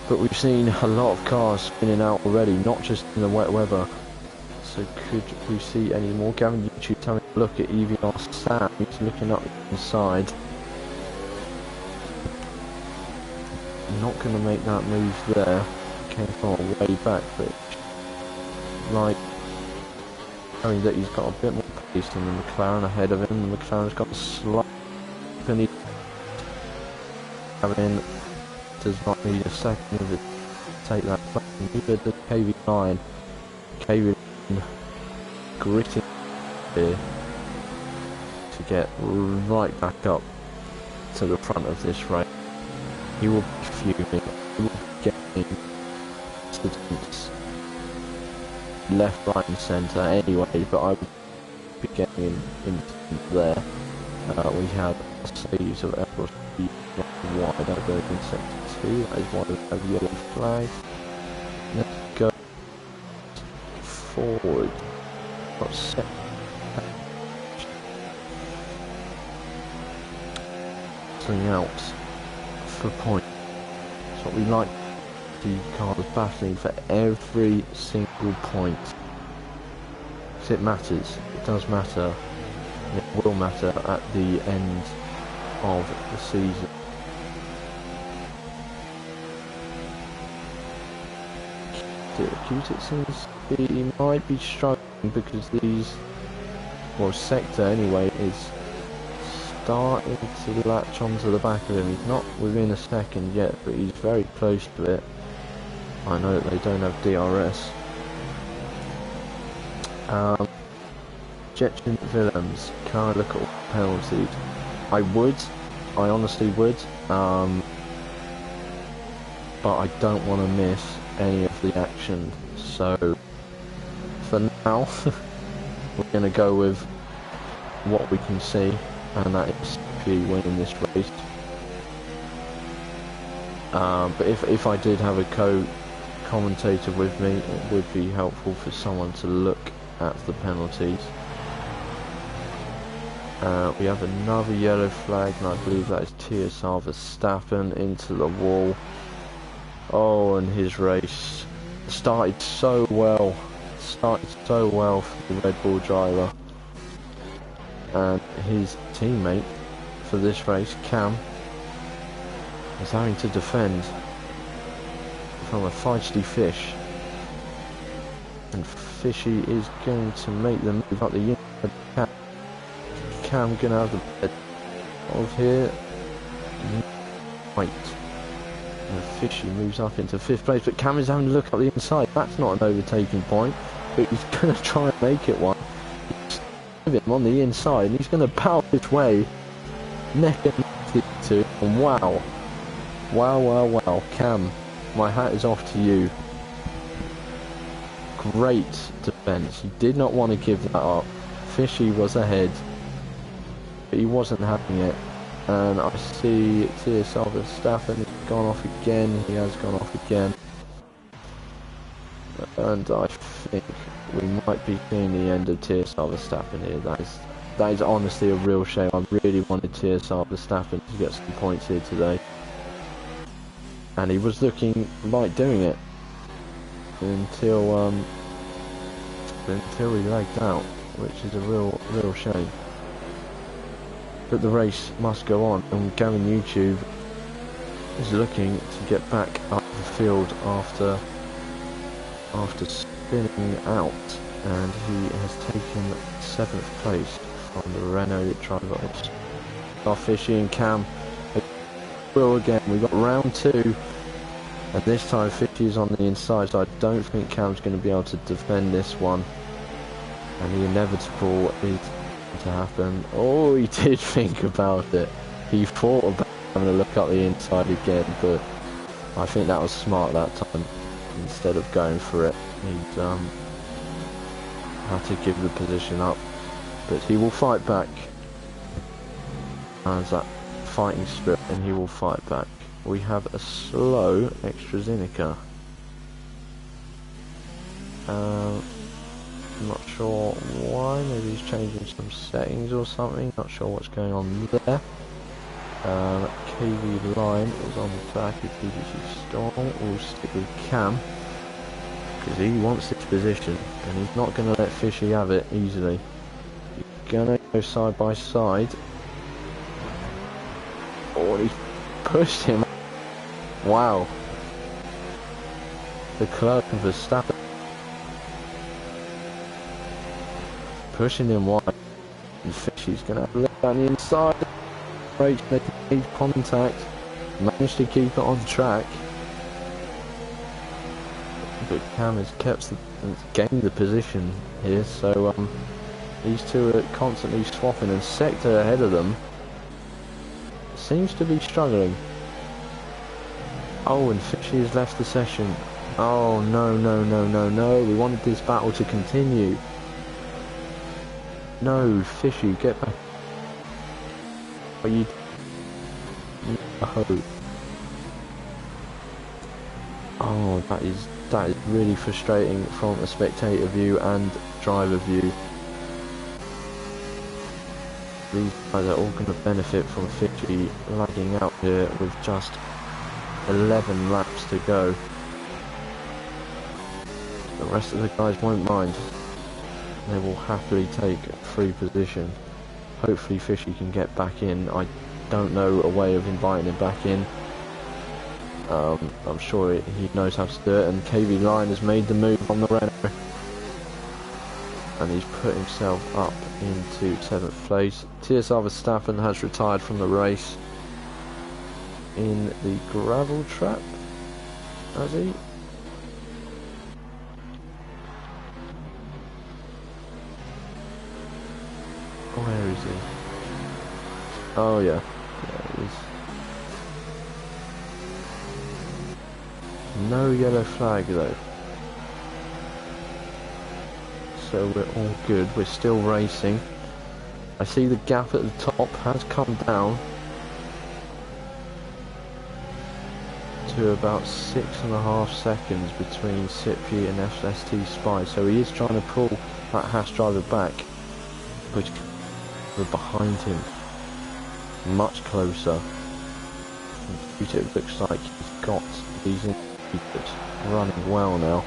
But we've seen a lot of cars spinning out already, not just in the wet weather. So could we see any more? Gavin YouTube having a look at EVR Sam, he's looking up the side. Not going to make that move there. Came from way back, but like showing that he's got a bit more place, and the McLaren ahead of him. The McLaren's got a slight penny. Gavin does not need a second of it to take that place. Neither does KV9. KV9 gritting here to get right back up to the front of this race. He will be fuming. He will be getting accidents left, right and centre anyway, but I will be getting in there. We have a series of airports wide over in sector 2. That is why we have yellow flag. Let's go forward. Got set. Out for points. That's what we like. The cars battling for every single point. Because it matters. It does matter. And it will matter at the end of the season. It seems he might be struggling because these, well, sector anyway, is starting to latch onto the back of him. He's not within a second yet, but he's very close to it. I know that they don't have DRS. Jetson Willems, can I look at all penalties? I would, I honestly would, but I don't want to miss any of the action. So for now, we're going to go with what we can see, and that is P winning this race. But if I did have a co-commentator with me, it would be helpful for someone to look at the penalties. We have another yellow flag, and I believe that is TSR Verstappen into the wall. Oh, and his race started so well for the Red Bull driver. And his teammate for this race, Cam, is having to defend from a feisty Fish. And Fishy is going to make the move up the inside. Cam going to have the bed of here. Right. And Fishy moves up into 5th place, but Cam is having to look up the inside. That's not an overtaking point, but he's going to try and make it one. Him on the inside, and he's going to power his way neck and neck to, and wow, Cam, my hat is off to you. Great defence. He did not want to give that up. Fishy was ahead, but he wasn't having it. And I see TSR Verstappen has gone off again. He has gone off again, and I think we might be seeing the end of TSR Verstappen here. That is honestly a real shame. I really wanted TSR Verstappen to get some points here today, and he was looking like doing it until he lagged out, which is a real shame. But the race must go on, and Gavin YouTube is looking to get back up the field after spinning out, and he has taken 7th place from the Renault driver. Fishy and Cam will again. We've got round 2, and this time Fishy is on the inside, so I don't think Cam's going to be able to defend this one, and the inevitable is to happen. Oh, he did think about it. He thought about having a look up the inside again, but I think that was smart that time. Instead of going for it, he'd had to give the position up, but he will fight back. Has that fighting spirit, and he will fight back. We have a slow AstraZeneca. I'm not sure why. Maybe he's changing some settings or something. Not sure what's going on there. KV line is on the back of BBC Storm. We'll stick with Cam because he wants this position, and he's not going to let Fishy have it easily. He's going to go side by side. Oh, he pushed him. Wow. The clerk of Verstappen pushing him wide. Fishy's going to have a look down the inside. They made contact, managed to keep it on track. But Cam has gained the position here, so these two are constantly swapping, and Sector ahead of them seems to be struggling. Oh, and Fishy has left the session. Oh, no, no, no, no, no. We wanted this battle to continue. No, Fishy, get back. Are you... No. Oh, that is really frustrating from a spectator view and driver view. These guys are all going to benefit from Fishy lagging out here with just 11 laps to go. The rest of the guys won't mind. They will happily take free position. Hopefully Fishy can get back in. I don't know a way of inviting him back in. I'm sure he knows how to do it, and KV Line has made the move on the Renault. And he's put himself up into 7th place. TSR Verstappen has retired from the race in the gravel trap, has he? Where is he? Oh yeah, there he is. No yellow flag though. So we're all good, we're still racing. I see the gap at the top has come down to about 6.5 seconds between Sippy and FST Spy, so he is trying to pull that Haas driver back, which we're behind him, much closer. It looks like he's got these indicators running well now.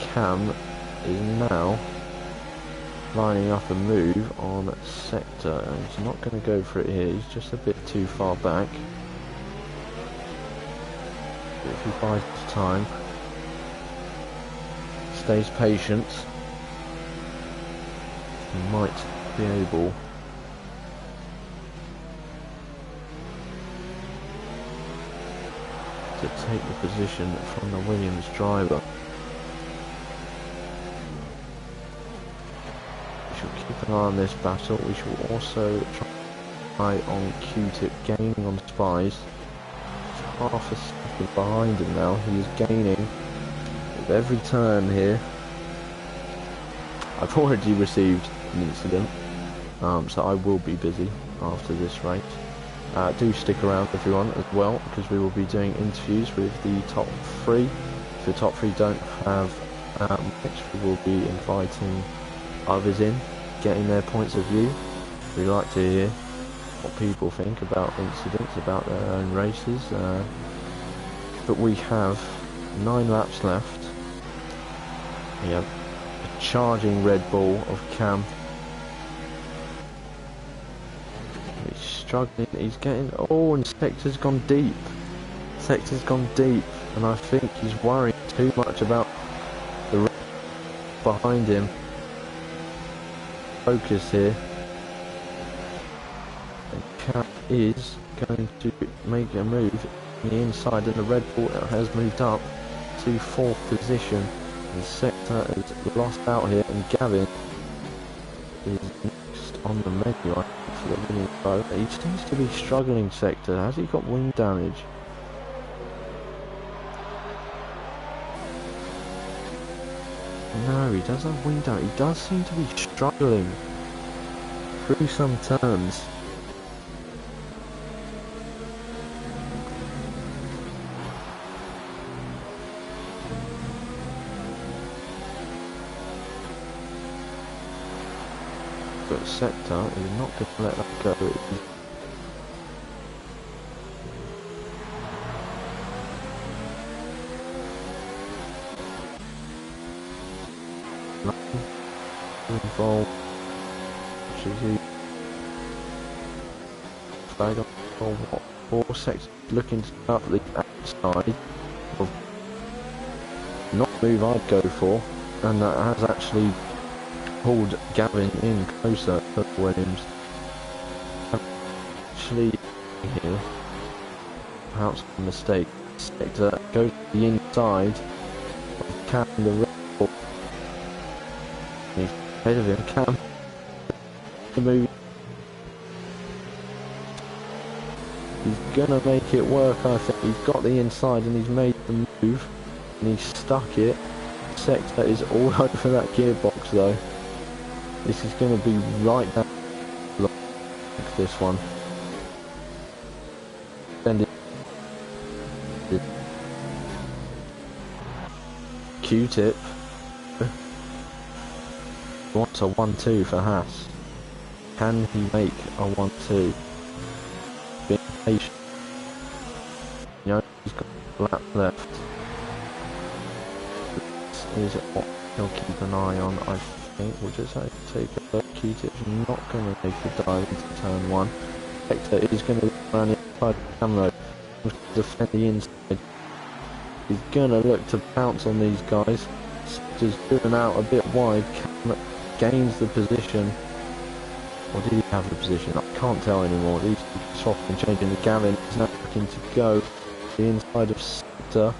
Cam is now lining up a move on Sector, and he's not going to go for it here, he's just a bit too far back. If he buys time, stays patient, he might be able to take the position from the Williams driver. We shall keep an eye on this battle. We shall also try on Q-Tip gaining on Spies. Half a second behind him now. He is gaining with every turn here. I've already received an incident, so I will be busy after this race. Do stick around everyone as well, because we will be doing interviews with the top 3. If the top 3 don't have much, we will be inviting others in, getting their points of view. We like to hear what people think about incidents, about their own races. But we have 9 laps left. We have a charging Red Bull of Cam. He's struggling, he's getting... Oh, and Sector's gone deep. Sector's gone deep, and I think he's worrying too much about the Red Bull behind him. Focus here. And Cam is going to make a move on the inside, and the Red Bull has moved up to 4th position. And Sector is lost out here, and Gavin is next on the menu, I think, for the winning driver. He seems to be struggling, Sector. Has he got wing damage? No, he does have wing damage. He does seem to be struggling through some turns. But Sector is not going to let that go. Involved. Flag on what? 4 Sector looking to start the outside of not move I'd go for, and that has actually pulled Gavin in closer to Williams. actually here, perhaps a mistake. Sector goes to the inside, Cam the Red Bull. He's ahead of him, Cam. The move. He's gonna make it work, I think. He's got the inside and he's made the move. And he's stuck it. Sector is all over that gearbox though. This is gonna be right down this one. Send it. Q-tip. Wants a 1-2 for Haas. Can he make a 1-2? Being patient. You know, he's got a lap left. This is what he'll keep an eye on, I think. We'll just have to take a look. Q-tip's not going to make a dive into turn 1. Hector is going to look around the inside of the camera. Defend the inside. He's going to look to pounce on these guys. Just driven out a bit wide. Cam gains the position. Or did he have the position? I can't tell anymore. These swapping and changing. The Gavin is now looking to go the inside of Sector.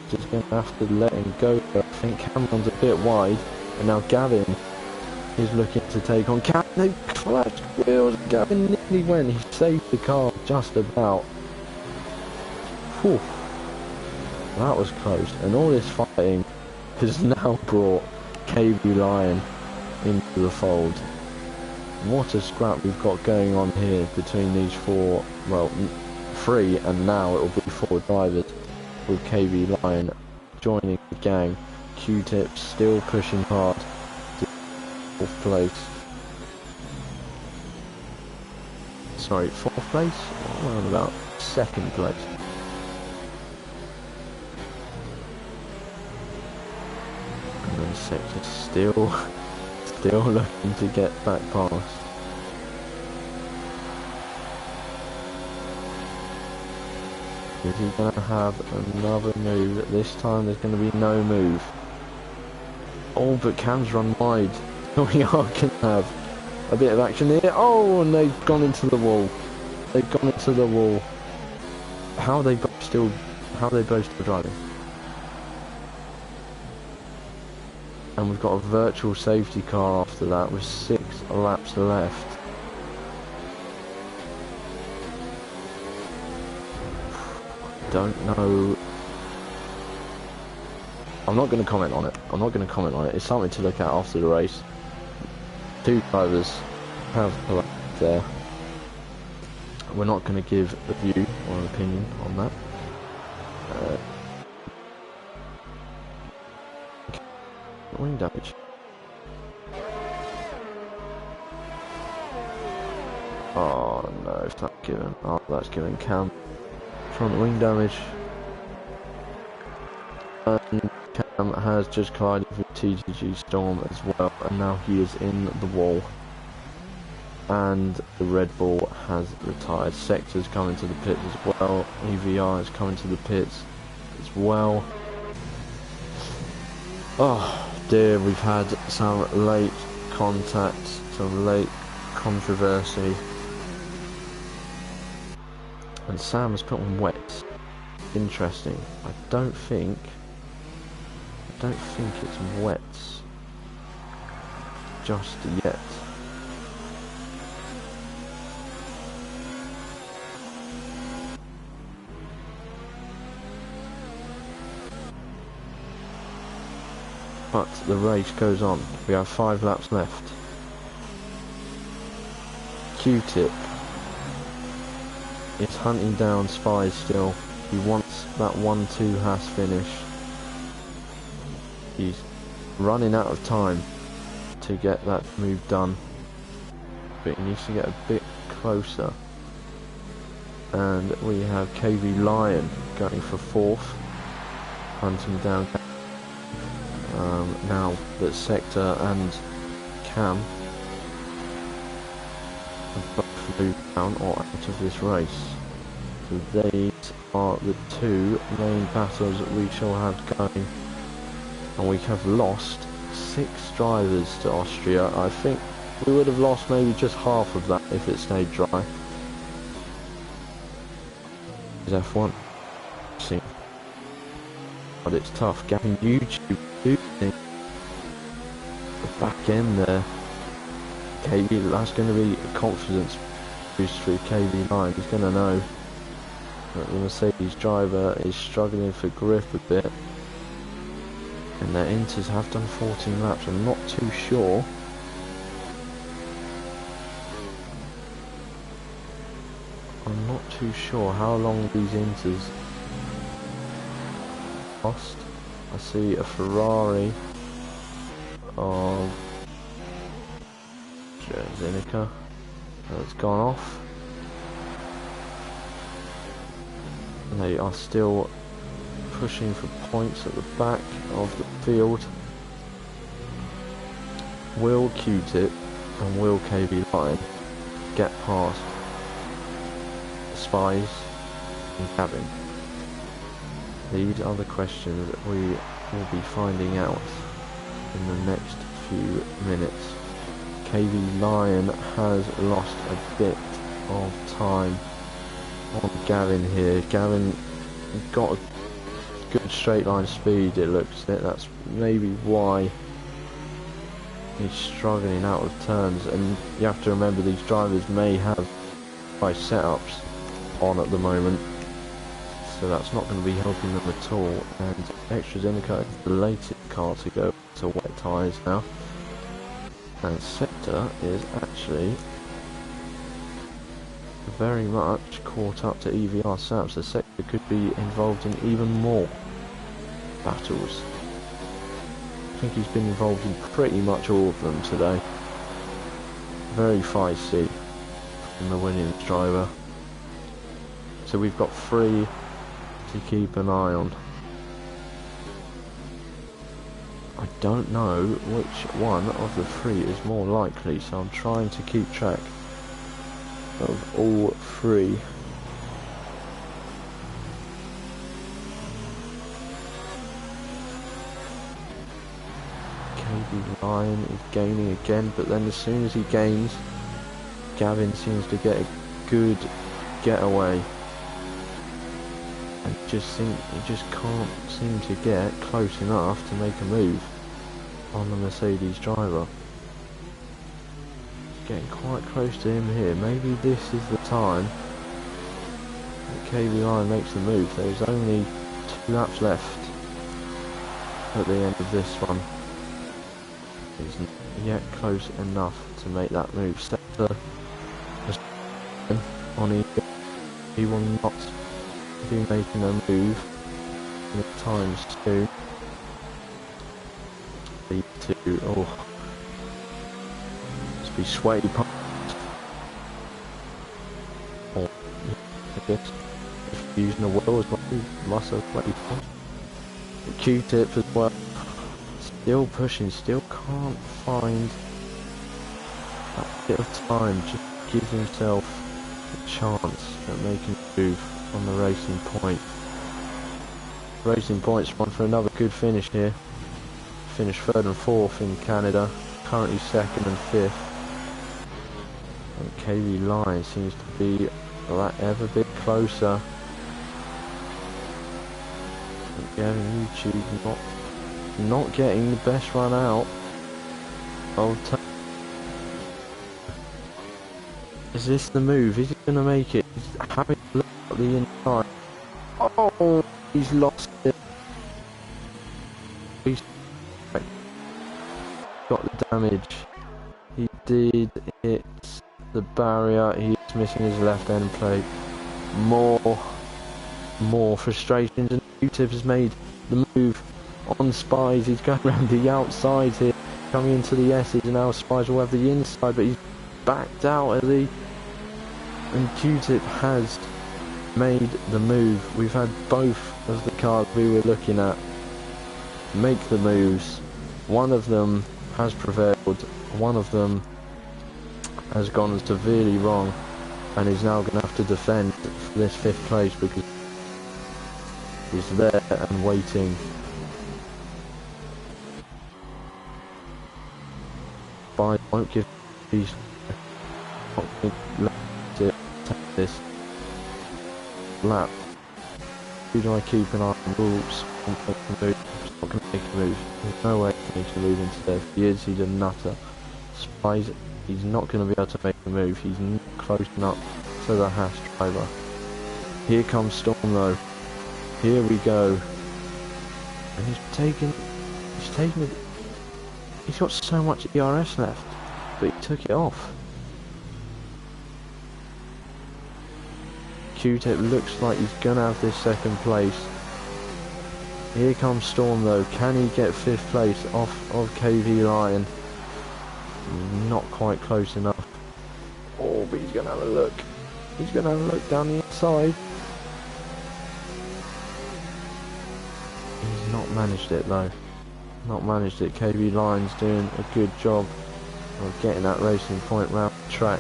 Just going to have to let him go. But I think Cameron's a bit wide. And now Gavin is looking to take on Cam. They clashed wheels. Gavin nearly went. He saved the car just about. Whew. That was close. And all this fighting has now brought KB Lion into the fold. What a scrap we've got going on here between these four, well, 3 and now it will be 4 drivers, with KB Lion joining the gang. Q-tip still pushing hard to 4th place. Sorry, 4th place? Around about 2nd place. And then Sector still looking to get back past. Is he going to have another move? This time there's going to be no move. Oh, but Cam's run wide. We are going to have a bit of action here. Oh, and they've gone into the wall. They've gone into the wall. How are they both still driving? And we've got a virtual safety car after that with 6 laps left. Don't know. I'm not going to comment on it. It's something to look at after the race. 2 drivers have collided there. We're not going to give a view or an opinion on that. Wing damage. Oh no, it's not given. Oh, that's given Cam front wing damage. And Cam has just collided with TTG Storm as well, and now he is in the wall. And the Red Bull has retired. Sector's coming to the pits as well. EVR is coming to the pits as well. Oh dear, we've had some late contact, some late controversy. And Sam has put on wets. Interesting. I don't think it's wets just yet. But the race goes on. We have 5 laps left. Q-tip is hunting down Spies still. He wants that 1-2 Haas finish. He's running out of time to get that move done. But he needs to get a bit closer. And we have KB Lion going for 4th. Hunting down now that Sector and Cam have both moved down or out of this race. So these are the 2 main battles that we shall have going. And we have lost 6 drivers to Austria. I think we would have lost maybe just half of that if it stayed dry. is F1. See, but it's tough. Getting YouTube the back end there. KB, that's going to be a confidence boost through KB9. He's going to know that the Mercedes driver is struggling for grip a bit. And their inters have done 14 laps. I'm not too sure. I'm not too sure how long these inters lost. I see a Ferrari of Zenica that's gone off. They are still pushing for points at the back of the field. Will Q-Tip and will KB Line get past Spies and Gavin? These are the questions that we will be finding out in the next few minutes. KB Lion has lost a bit of time on Gavin here. Gavin got a good straight line speed, it looks like. That's maybe why he's struggling out of turns. And you have to remember, these drivers may have high setups on at the moment, so that's not going to be helping them at all. And Extra Zenica is the latest car to go to wet tyres now. And Sector is actually very much caught up to EVR setups. The Sector could be involved in even more battles. I think he's been involved in pretty much all of them today. Very feisty from the Williams driver. So we've got 3 to keep an eye on. I don't know which one of the 3 is more likely, so I'm trying to keep track of all 3. KB Lion is gaining again, but then as soon as he gains, Gavin seems to get a good getaway. And he just can't seem to get close enough to make a move on the Mercedes driver. Getting quite close to him here. Maybe this is the time that KB Lion makes the move. There's only 2 laps left at the end of this one. He's not yet close enough to make that move. Sector on he will not be making a move in time soon. The 2, oh, must be swayed past. Oh, I guess if using a wheel as well, must have played past. Q-Tip as well. Still pushing, still can't find that bit of time. Just gives himself a chance at making a move on the Racing Point. Racing Point's run for another good finish here. Finished 3rd and 4th in Canada, currently 2nd and 5th. And KB Lion seems to be that ever bit closer. And Gavin YouTube not getting the best run out of Is this the move? Is he going to make it? He's having a look at the inside. Oh, he's lost it. He's got the damage. He did hit the barrier. He's missing his left end plate. More frustrations, and Q-Tip has made the move on Spies. He's going around the outside here, coming into the S's, and now Spies will have the inside, but he's backed out of the, and Q-Tip has made the move. We've had both of the cars we were looking at make the moves. One of them has prevailed, one of them has gone severely wrong and is now going to have to defend for this 5th place because he's there and waiting. But I won't give these to take this lap Who do I keep an eye on? Rules. I'm not going to make a move. There's no way for me to move instead. If he is, he's a nutter. Spies, he's not going to be able to make a move. He's not close enough to the Haas driver. Here comes Storm though. Here we go. And he's got so much ERS left, but he took it off. Q-Tip looks like he's gonna have this second place. Here comes Storm though. Can he get 5th place off of KV Lion? Not quite close enough. Oh, but he's gonna have a look. He's gonna have a look down the inside. He's not managed it though. Not managed it. KV Lion's doing a good job of getting that racing point round the track.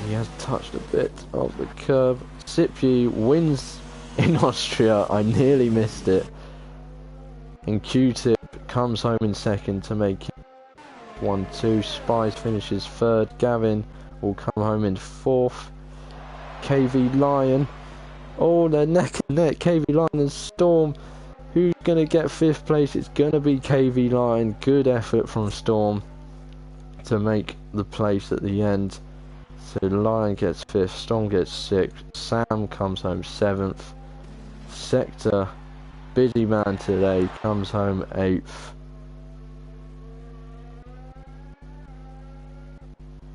He has touched a bit of the curb. Sipyi wins in Austria. I nearly missed it. And Q-Tip comes home in second to make it 1-2. Spies finishes 3rd. Gavin will come home in 4th. KV Lion. Oh, they're neck and neck. KV Lion and Storm. Who's going to get 5th place? It's going to be KV Lion. Good effort from Storm to make the place at the end. So Lion gets 5th, Storm gets 6th, Sam comes home 7th, Sector, busy man today, comes home 8th.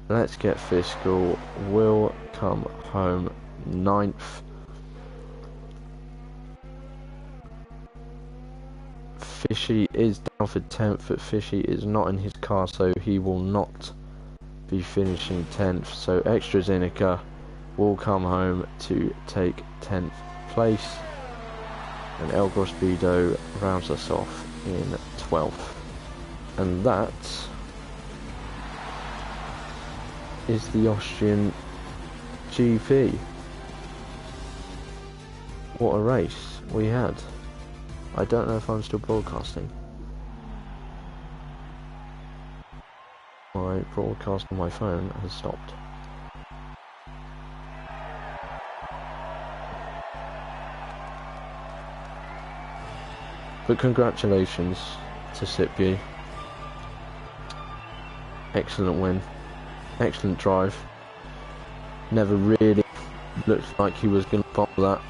Let's Get Fiscal will come home 9th. Fishy is down for 10th, but Fishy is not in his car, so he will not be finishing 10th. So Extra Zinica will come home to take 10th place. And El Grospido rounds us off in 12th. And that is the Austrian GP. What a race we had. I don't know if I'm still broadcasting. My broadcast on my phone has stopped. But congratulations to Sipyi. Excellent win. Excellent drive. Never really looked like he was going to bomb that.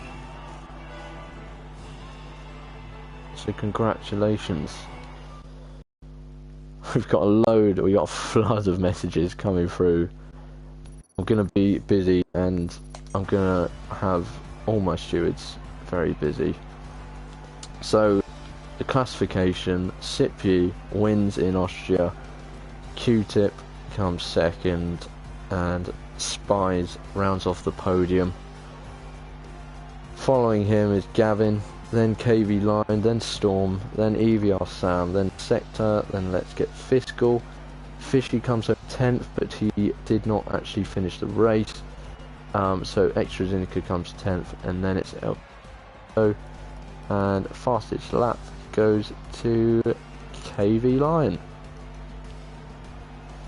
So congratulations. We got a flood of messages coming through. I'm going to be busy and I'm going to have all my stewards very busy. So, the classification, Sipyi wins in Austria, Q-Tip comes second, and Spies rounds off the podium. Following him is Gavin, then KV Lion, then Storm, then EVR Sam, then Sector, then Let's Get Fiscal. Fishy comes up 10th, but he did not actually finish the race. So Extra Zinica comes 10th, and then it's El. And fastest lap goes to KV Lion.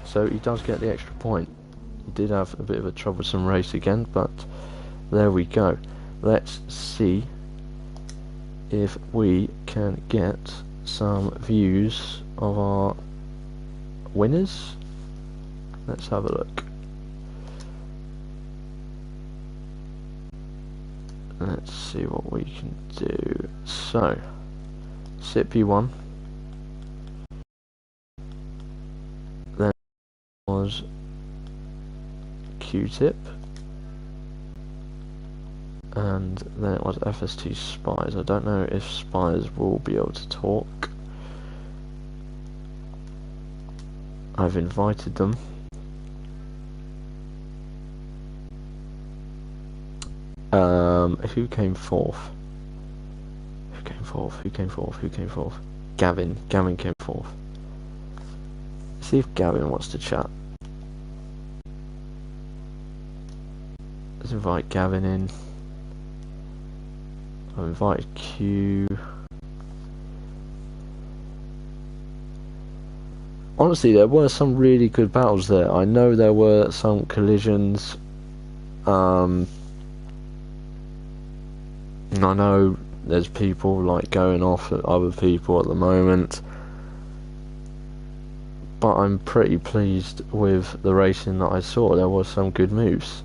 So he does get the extra point. He did have a bit of a troublesome race again, but there we go. Let's see if we can get some views of our winners. Let's have a look. Let's see what we can do. So, Sipyi won. Then was Q-Tip. And then it was FST Spies. I don't know if Spies will be able to talk. I've invited them. Who came fourth? Who came fourth? Gavin came fourth. Let's see if Gavin wants to chat. Let's invite Gavin in. I've invited Q. Honestly, there were some really good battles there. I know there were some collisions. And I know there's people like going off at other people at the moment, but I'm pretty pleased with the racing that I saw. There was some good moves.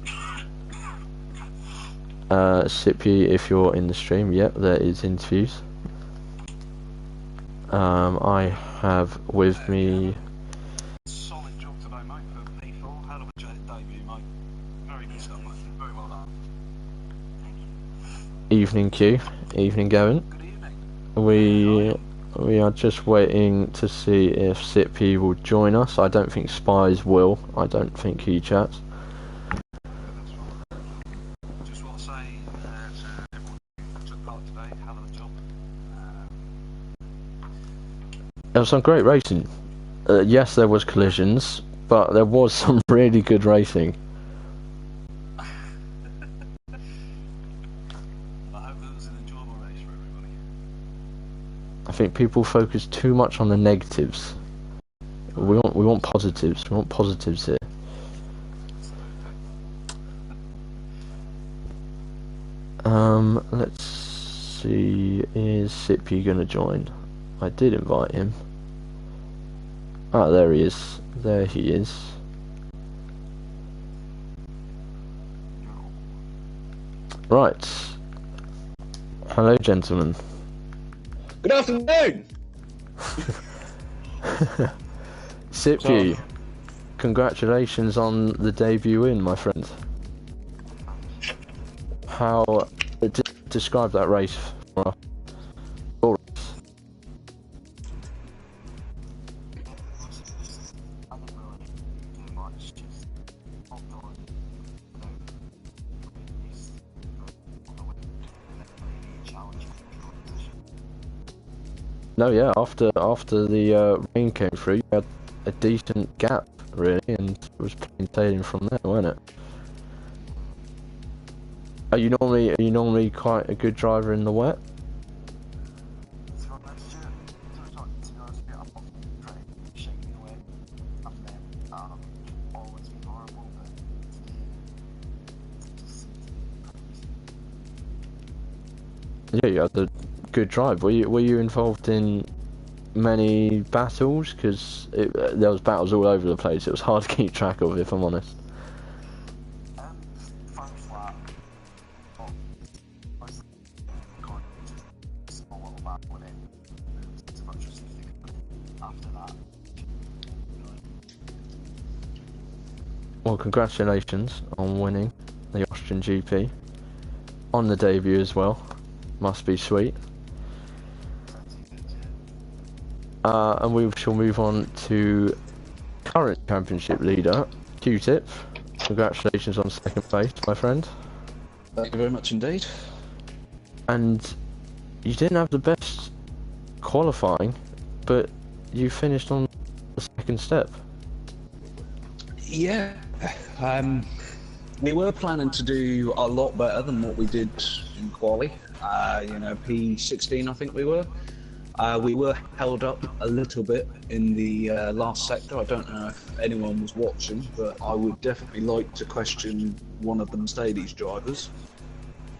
Sippy, if you're in the stream, yep, there is interviews. I have with me.
Solid job today, mate, for P4. Hell of a debut, mate. Very good stuff, mate. Very well done.
Evening Q, evening Gavin.
Good evening.
We are just waiting to see if Sippy will join us. I don't think Spies will. I don't think he chats.
Just want to say to everyone who took part today, hell of a job.
There was some great racing. Yes, there was collisions, but there was some really good racing.
I hope it was an enjoyable race for everybody.
I think people focus too much on the negatives. We want positives. We want positives here. Let's see. Is Sippy gonna join? I did invite him. Ah, there he is. There he is. Right. Hello, gentlemen.
Good afternoon!
Sippy, congratulations on the debut win, my friend. How... describe that race for us. No, yeah, after the rain came through, you had a decent gap, really, and it was plain sailing from there, wasn't it? Are you normally quite a good driver in the wet? Yeah, you had a good drive. Were you involved in many battles? Because there was battles all over the place. It was hard to keep track of, if I'm honest. Well, congratulations on winning the Austrian GP on the debut as well. Must be sweet. And we shall move on to current championship leader, Q-Tip. Congratulations on second place, my friend.
Thank you very much indeed.
And you didn't have the best qualifying, but you finished on the second step.
Yeah, we were planning to do a lot better than what we did in quali. You know, P16 I think we were. We were held up a little bit in the last sector. I don't know if anyone was watching, but I would definitely like to question one of the Mercedes drivers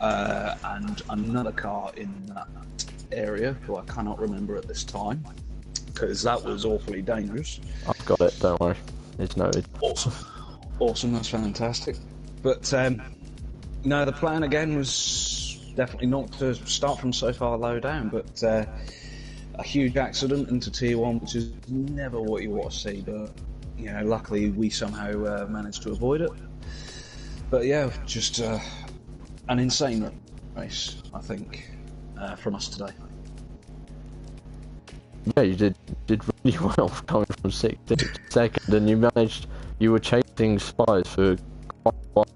and another car in that area, who I cannot remember at this time, because that was awfully dangerous.
I've got it, don't worry. It's noted.
Awesome, that's fantastic. But no, the plan again was definitely not to start from so far low down, but a huge accident into T1, which is never what you want to see, but you know, luckily we somehow managed to avoid it. But yeah, just an insane race, I think, from us today.
Yeah, you did really well coming from 6th to 2nd, and you were chasing Spies for quite a while.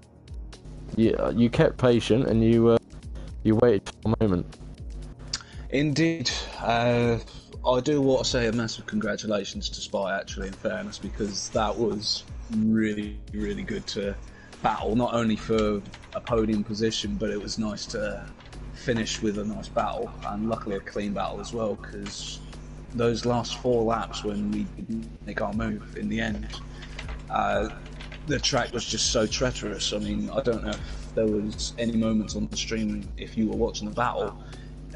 Yeah, you kept patient and you waited for a moment.
Indeed. I do want to say a massive congratulations to Spy, actually, in fairness, because that was really, really good to battle, not only for a podium position, but it was nice to finish with a nice battle, and luckily a clean battle as well, because those last 4 laps when we didn't make our move in the end, the track was just so treacherous. I mean, I don't know if there was any moments on the stream, if you were watching the battle,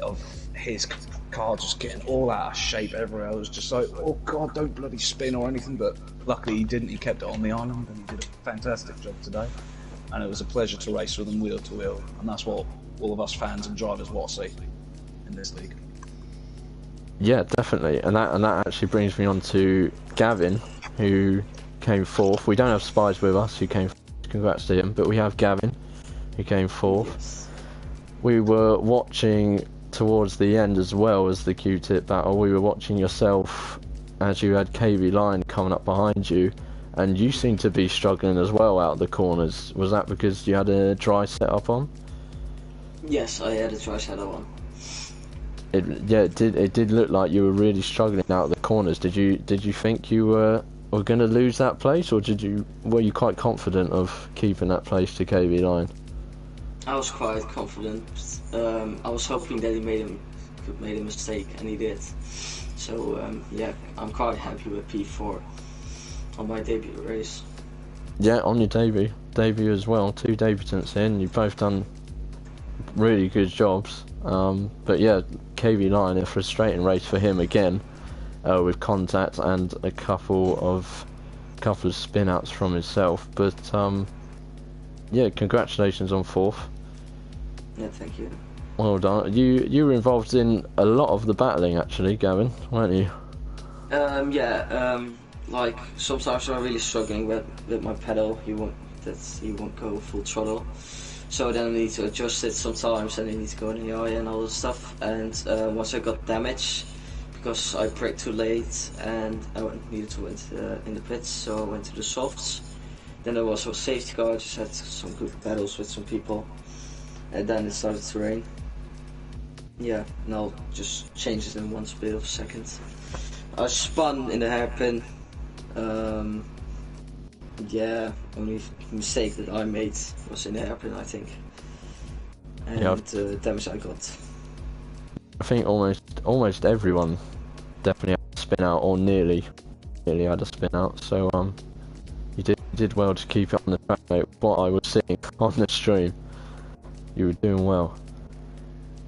of his car just getting all out of shape everywhere. I was just like, oh god, don't bloody spin or anything, but luckily he didn't. He kept it on the island, and he did a fantastic job today. And it was a pleasure to race with him wheel to wheel, and that's what all of us fans and drivers want to see in this league.
Yeah, definitely, and that actually brings me on to Gavin, who came fourth. We don't have Spies with us, who came fourth. Congrats to him, but we have Gavin, who came fourth.
Yes.
We were watching towards the end as well as the Q-tip battle. We were watching yourself as you had KV Line coming up behind you, and you seemed to be struggling as well out the corners. Was that because you had a dry setup on?
Yes, I had a dry setup on.
It did look like you were really struggling out the corners. Did you think you were going to lose that place, or were you quite confident of keeping that place to KV Line?
I was quite confident. I was hoping that he made a mistake, and he did. So yeah, I'm quite happy with P4 on my debut race.
Yeah, on your debut as well. 2 debutants in. You've both done really good jobs. But yeah, KV Line, a frustrating race for him again, with contact and a couple of spin outs from himself. But yeah, congratulations on fourth.
Yeah, thank you.
Well done. You were involved in a lot of the battling actually, Gavin, weren't you?
Like sometimes I'm really struggling with my pedal. He won't go full throttle. So then I need to adjust it sometimes, and I need to go in the eye and all this stuff. And once I got damaged, because I braked too late and I needed to went in the pits, so I went to the softs. Then there was a safety car. I just had some good battles with some people, and then it started to rain. Yeah, and I'll just change it in one split of a second. I spun in the hairpin. Yeah, only mistake that I made was in the hairpin, I think. And the damage I got.
I think almost everyone definitely had a spin out, or nearly had a spin out. So you did well to keep it on the track, mate. What I was seeing on the stream, you were doing well.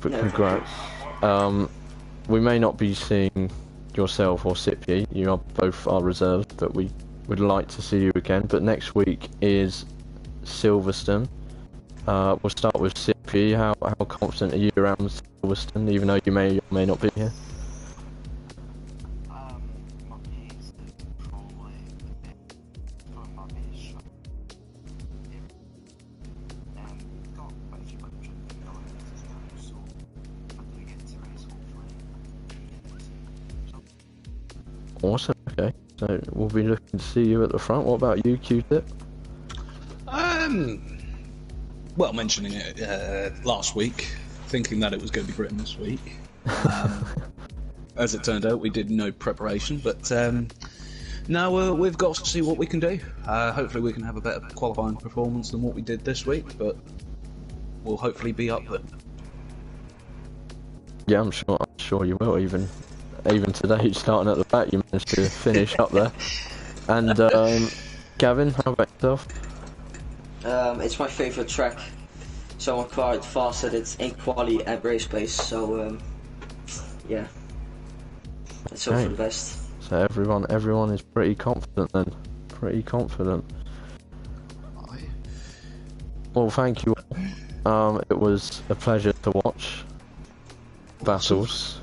But
Yeah.
congrats. We may not be seeing yourself or Sippy. You are both our reserves, but we would like to see you again. But next week is Silverstone. We'll start with Sippy. How confident are you around Silverstone, even though you may or may not be here?
My knees are probably a bit going my knees shut. Got quite a few much going into time, so I'm going to get to race hopefully.
Awesome. Okay. So we'll be looking to see you at the front. What about you, Q-tip?
Well, mentioning it last week, thinking that it was going to be Britain this week. As it turned out, we did no preparation, but now we've got to see what we can do. Hopefully we can have a better qualifying performance than what we did this week, but we'll hopefully be up there.
Yeah, I'm sure you will. Even today, starting at the back, you managed to finish up there. And Gavin, how about yourself?
It's my favourite track, so I'm quite fast at it in quali and race pace. So yeah, let's hope for the best.
So everyone is pretty confident then. Pretty confident. Well, thank you all. It was a pleasure to watch battles,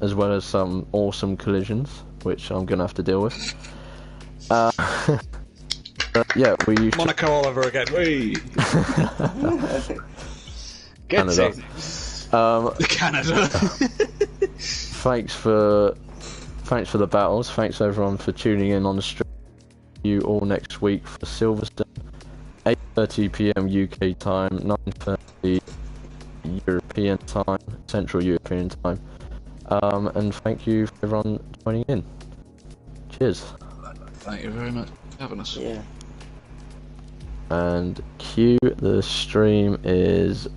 as well as some awesome collisions, which I'm gonna have to deal with. Yeah, we used
Monaco all over again. Whee!
Canada.
Canada.
Thanks for the battles. Thanks everyone for tuning in on the stream. See you all next week for Silverstone, 8:30 PM UK time, 9:30 European time, Central European time. And thank you for everyone joining in. Cheers.
Thank you very much for having us.
Yeah.
And cue, the stream is